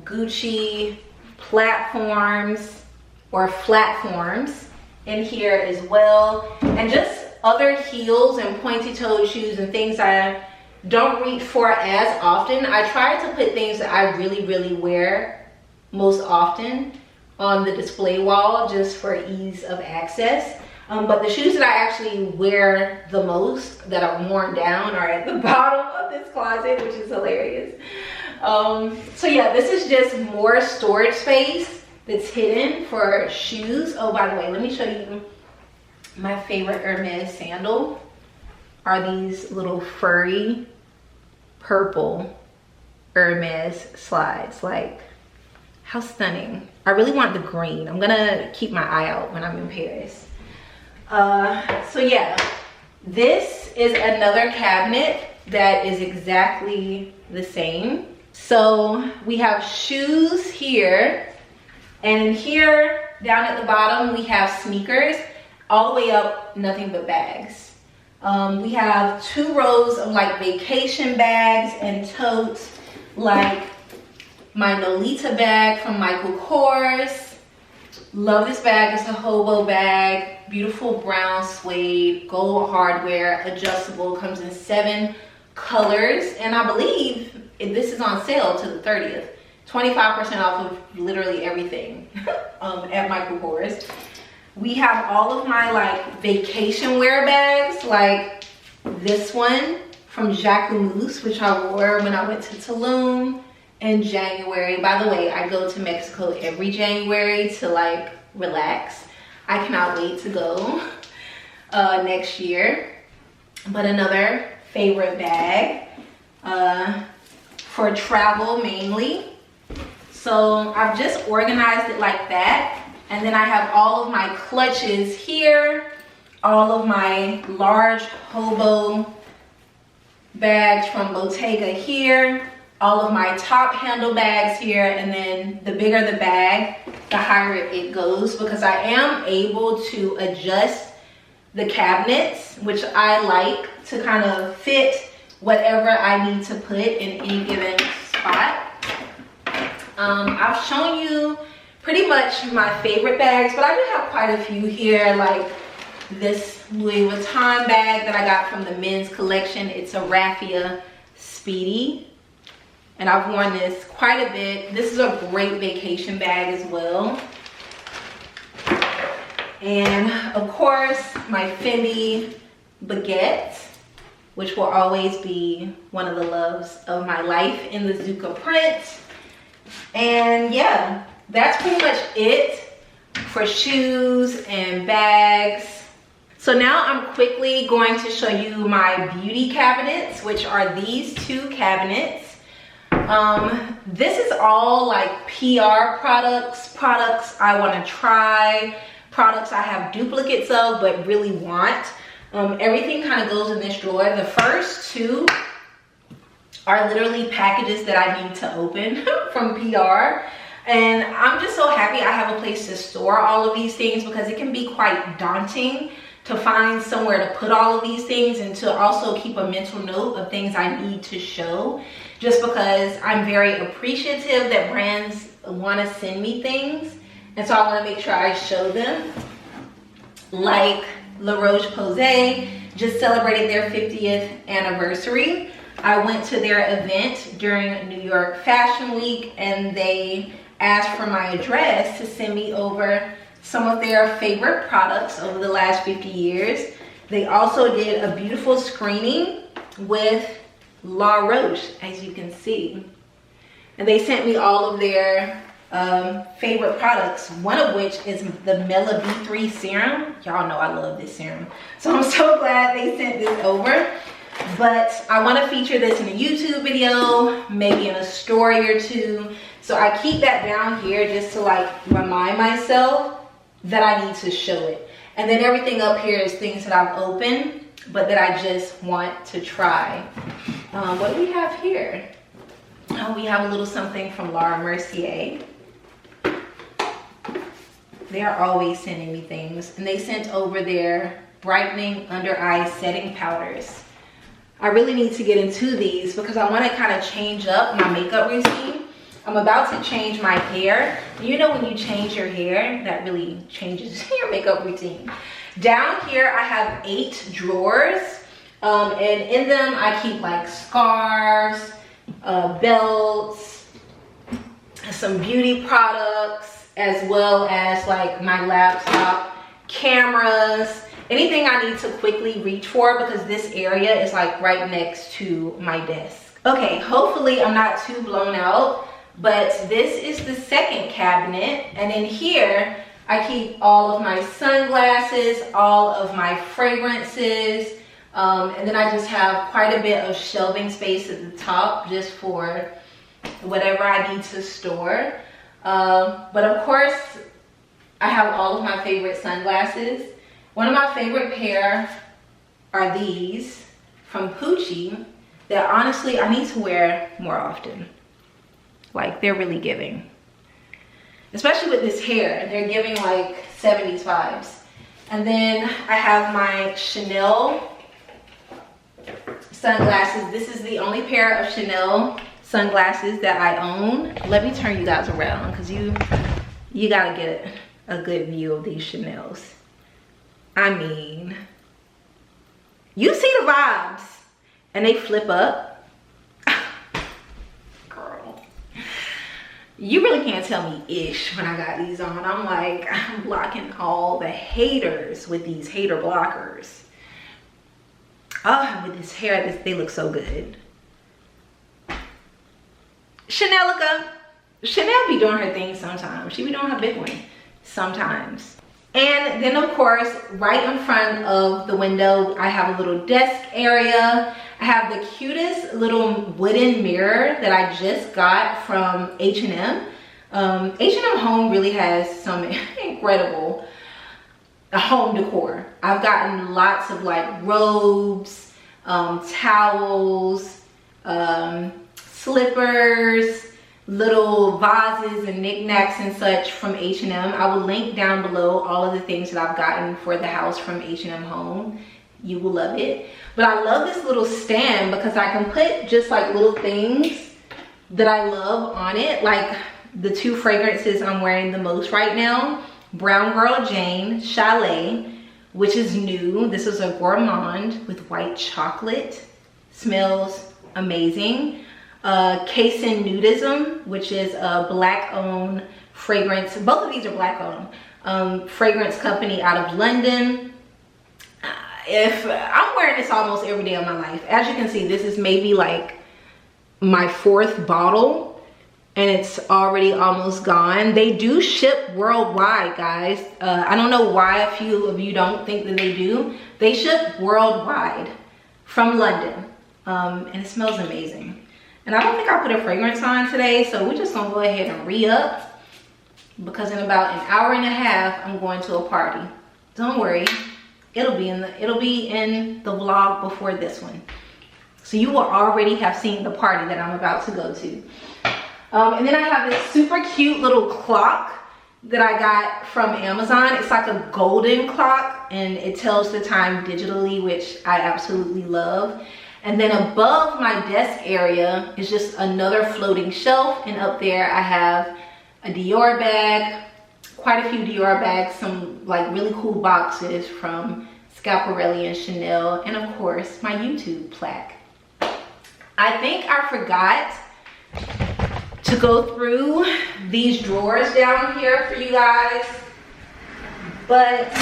Gucci platforms or flatforms in here as well, and just other heels and pointy-toed shoes and things I don't reach for as often. I try to put things that I really wear most often on the display wall just for ease of access. But the shoes that I actually wear the most that are worn down are at the bottom of this closet, which is hilarious. So yeah, this is just more storage space that's hidden for shoes. Oh, by the way, let me show you my favorite Hermes sandal. Are these little furry purple Hermes slides. Like, how stunning. I really want the green. I'm gonna keep my eye out when I'm in Paris. So yeah, this is another cabinet that is exactly the same. So we have shoes here, and in here down at the bottom we have sneakers. All the way up, nothing but bags. We have 2 rows of like vacation bags and totes, like my Nolita bag from Michael Kors. Love this bag. It's a hobo bag. Beautiful brown suede, gold hardware, adjustable, comes in 7 colors, and I believe this is on sale to the 30th. 25% off of literally everything at Michael Kors. We have all of my like vacation wear bags, like this one from Jacquemus, which I wore when I went to Tulum in January. By the way, I go to Mexico every January to like relax. I cannot wait to go next year. But another favorite bag for travel mainly. So I've just organized it like that. And then I have all of my clutches here, all of my large hobo bags from Bottega here, all of my top handle bags here, and then the bigger the bag, the higher it goes, because I am able to adjust the cabinets, which I like to kind of fit whatever I need to put in any given spot. I've shown you pretty much my favorite bags, but I do have quite a few here, like this Louis Vuitton bag that I got from the men's collection. It's a Raffia Speedy, and I've worn this quite a bit. This is a great vacation bag as well. And of course, my Fendi baguette, which will always be one of the loves of my life in the Zucca print. And yeah, that's pretty much it for shoes and bags. So now I'm quickly going to show you my beauty cabinets, which are these 2 cabinets. This is all like PR products I want to try, products I have duplicates of but really want. Everything kind of goes in this drawer. The first 2 are literally packages that I need to open from PR. And I'm just so happy I have a place to store all of these things, because it can be quite daunting to find somewhere to put all of these things and to also keep a mental note of things I need to show, just because I'm very appreciative that brands want to send me things. And so I want to make sure I show them. Like La Roche-Posay just celebrated their 50th anniversary. I went to their event during New York Fashion Week, and they asked for my address to send me over some of their favorite products over the last 50 years. They also did a beautiful screening with La Roche, as you can see. And they sent me all of their favorite products, one of which is the Mela B3 serum. Y'all know I love this serum. So I'm so glad they sent this over. But I want to feature this in a YouTube video, maybe in a story or 2. So I keep that down here just to like remind myself that I need to show it. And then everything up here is things that I've opened, but that I just want to try. What do we have here? Oh, we have a little something from Laura Mercier. They're always sending me things. And they sent over their brightening under eye setting powders. I really need to get into these because I want to kind of change up my makeup routine. I'm about to change my hair. You know when you change your hair, that really changes your makeup routine. Down here, I have 8 drawers. And in them, I keep like scarves, belts, some beauty products, as well as like my laptop, cameras, anything I need to quickly reach for because this area is like right next to my desk. Okay, hopefully I'm not too blown out. But this is the second cabinet, and in here I keep all of my sunglasses, all of my fragrances, and then I just have quite a bit of shelving space at the top just for whatever I need to store. But of course I have all of my favorite sunglasses. One of my favorite pair are these from Pucci that honestly I need to wear more often. Like, they're really giving. Especially with this hair, they're giving like 70s vibes. And then I have my Chanel sunglasses. This is the only pair of Chanel sunglasses that I own. Let me turn you guys around because you gotta get a good view of these Chanels. I mean, you see the vibes and they flip up. You really can't tell me ish when I got these on. I'm like, I'm blocking all the haters with these hater blockers. Oh, with this hair, they look so good. Chanelica. Chanel be doing her thing sometimes. She be doing her big one sometimes. And then of course, right in front of the window, I have a little desk area. I have the cutest little wooden mirror that I just got from H&M. H&M Home really has some incredible home decor. I've gotten lots of like robes, towels, slippers, little vases and knickknacks and such from H&M. I will link down below all of the things that I've gotten for the house from H&M Home. You will love it. But I love this little stand because I can put just like little things that I love on it. Like the 2 fragrances I'm wearing the most right now. Brown Girl Jane Chalet, which is new. This is a gourmand with white chocolate. Smells amazing. Casein Nudism, which is a black-owned fragrance. Both of these are black-owned. Fragrance company out of London. If I'm wearing this almost every day of my life. As you can see, this is maybe like my 4th bottle, and it's already almost gone. They do ship worldwide, guys. I don't know why a few of you don't think that they do. They ship worldwide from London, and it smells amazing. And I don't think I put a fragrance on today, so we're just gonna go ahead and re-up because in about an hour and a half, I'm going to a party. Don't worry, it'll be in the vlog before this one. So you will already have seen the party that I'm about to go to. And then I have this super cute little clock that I got from Amazon. It's like a golden clock and it tells the time digitally, which I absolutely love. And then above my desk area is just another floating shelf. And up there I have a Dior bag, quite a few Dior bags, some like really cool boxes from Schiaparelli and Chanel, and of course my YouTube plaque. I think I forgot to go through these drawers down here for you guys, but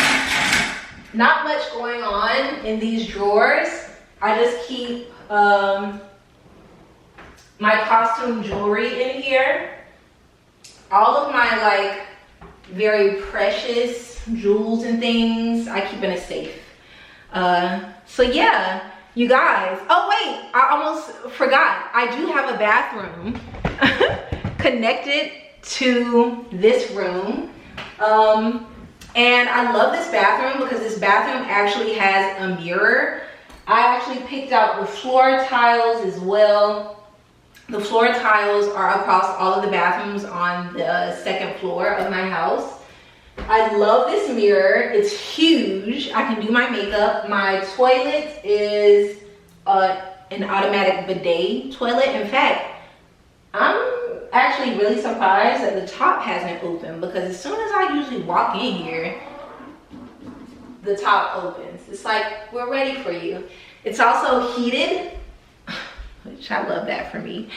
not much going on in these drawers. I just keep my costume jewelry in here. All of my like very precious jewels and things I keep in a safe. So yeah, you guys. Oh wait, I almost forgot. I do have a bathroom connected to this room. And And I love this bathroom because this bathroom actually has a mirror. I actually picked out the floor tiles as well. The floor tiles are across all of the bathrooms on the second floor of my house. I love this mirror. It's huge. I can do my makeup. My toilet is an automatic bidet toilet. In fact, I'm actually really surprised that the top hasn't opened, because as soon as I usually walk in here, the top opens. It's like, we're ready for you. It's also heated, which I love that for me.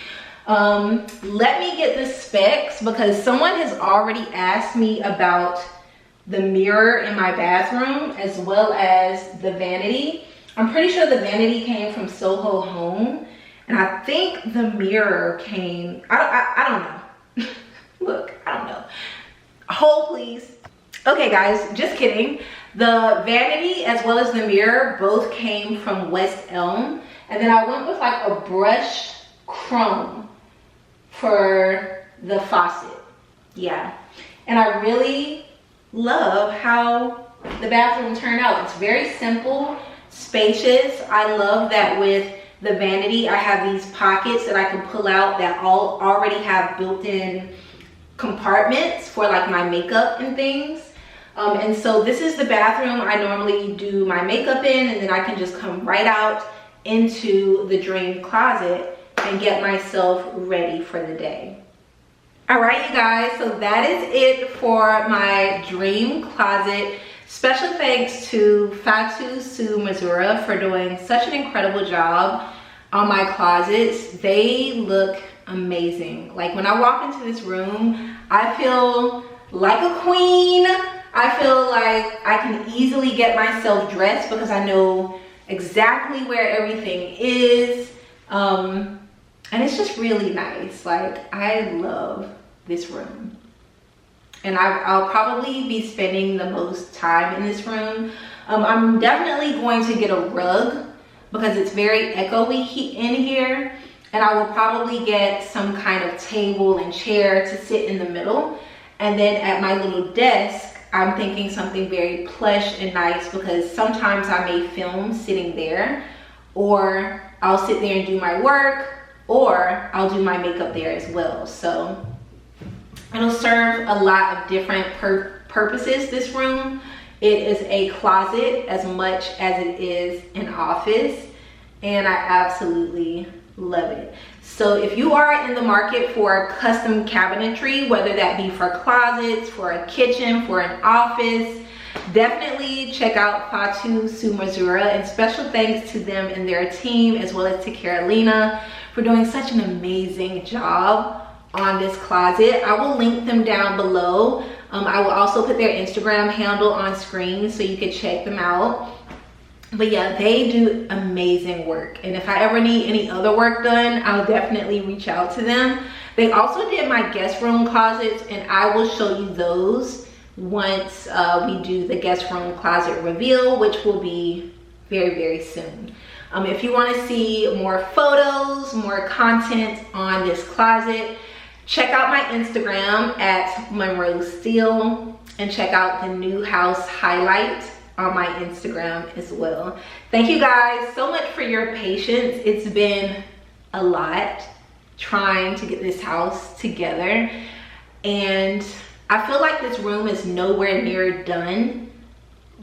Let me get the specs, because someone has already asked me about the mirror in my bathroom as well as the vanity. I'm pretty sure the vanity came from Soho Home, and I think the mirror came, I don't know. Look, I don't know. Hold please. Okay guys, just kidding. The vanity as well as the mirror both came from West Elm, and then I went with like a brushed chrome for the faucet. Yeah, and I really love how the bathroom turned out. It's very simple, spacious. I love that with the vanity I have these pockets that I can pull out that already have built-in compartments for like my makeup and things. And so this is the bathroom I normally do my makeup in, and then I can just come right out into the dream closet and get myself ready for the day. All right, you guys, so that is it for my dream closet. Special thanks to Fatto Su Misura for doing such an incredible job on my closets. They look amazing. Like when I walk into this room, I feel like a queen. I feel like I can easily get myself dressed because I know exactly where everything is. And it's just really nice. Like, I love this room. And I'll probably be spending the most time in this room. I'm definitely going to get a rug because it's very echoey in here. And I will probably get some kind of table and chair to sit in the middle. And then at my little desk, I'm thinking something very plush and nice, because sometimes I may film sitting there, or I'll sit there and do my work, or I'll do my makeup there as well. So it'll serve a lot of different purposes, this room. It is a closet as much as it is an office, and I absolutely love it. So if you are in the market for custom cabinetry, whether that be for closets, for a kitchen, for an office, definitely check out Fatto Su Misura, and special thanks to them and their team, as well as to Carolina for doing such an amazing job on this closet. I will link them down below. I will also put their Instagram handle on screen so you can check them out. But yeah, they do amazing work. And if I ever need any other work done, I'll definitely reach out to them. They also did my guest room closets, and I will show you those once we do the guest room closet reveal, which will be very, very soon. If you want to see more photos, more content on this closet, check out my Instagram at Monroe Steele, and check out the new house highlight on my Instagram as well. Thank you guys so much for your patience. It's been a lot trying to get this house together, and I feel like this room is nowhere near done,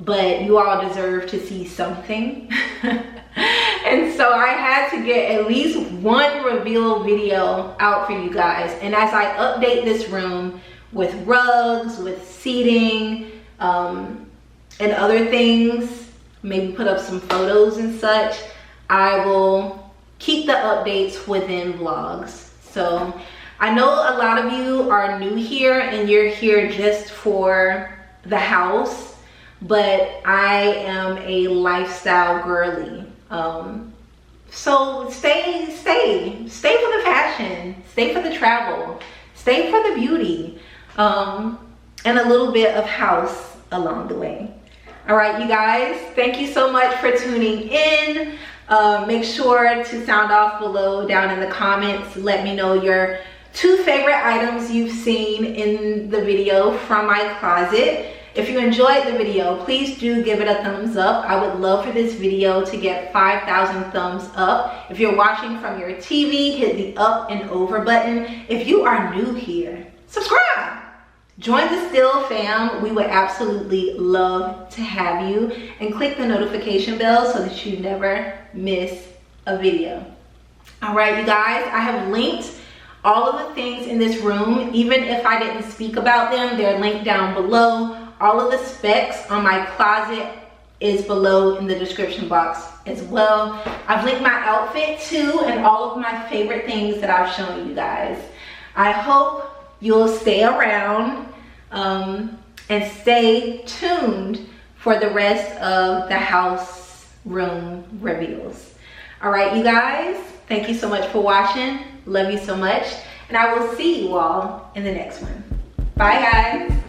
but you all deserve to see something. And so I had to get at least one reveal video out for you guys. And as I update this room with rugs, with seating, and other things, maybe put up some photos and such, I will keep the updates within vlogs. So I know a lot of you are new here and you're here just for the house, but I am a lifestyle girly. So stay for the fashion, stay for the travel, stay for the beauty, and a little bit of house along the way. All right, you guys, thank you so much for tuning in. Make sure to sound off below down in the comments. Let me know your 2 favorite items you've seen in the video from my closet. If you enjoyed the video, please do give it a thumbs up. I would love for this video to get 5,000 thumbs up. If you're watching from your TV, hit the up and over button. If you are new here, subscribe. Join the Steele fam. We would absolutely love to have you. And click the notification bell so that you never miss a video. All right, you guys, I have linked all of the things in this room. Even if I didn't speak about them, they're linked down below. All of the specs on my closet is below in the description box as well. I've linked my outfit too and all of my favorite things that I've shown you guys. I hope you'll stay around and stay tuned for the rest of the house room reveals. All right, you guys, thank you so much for watching. Love you so much. And I will see you all in the next one. Bye, guys.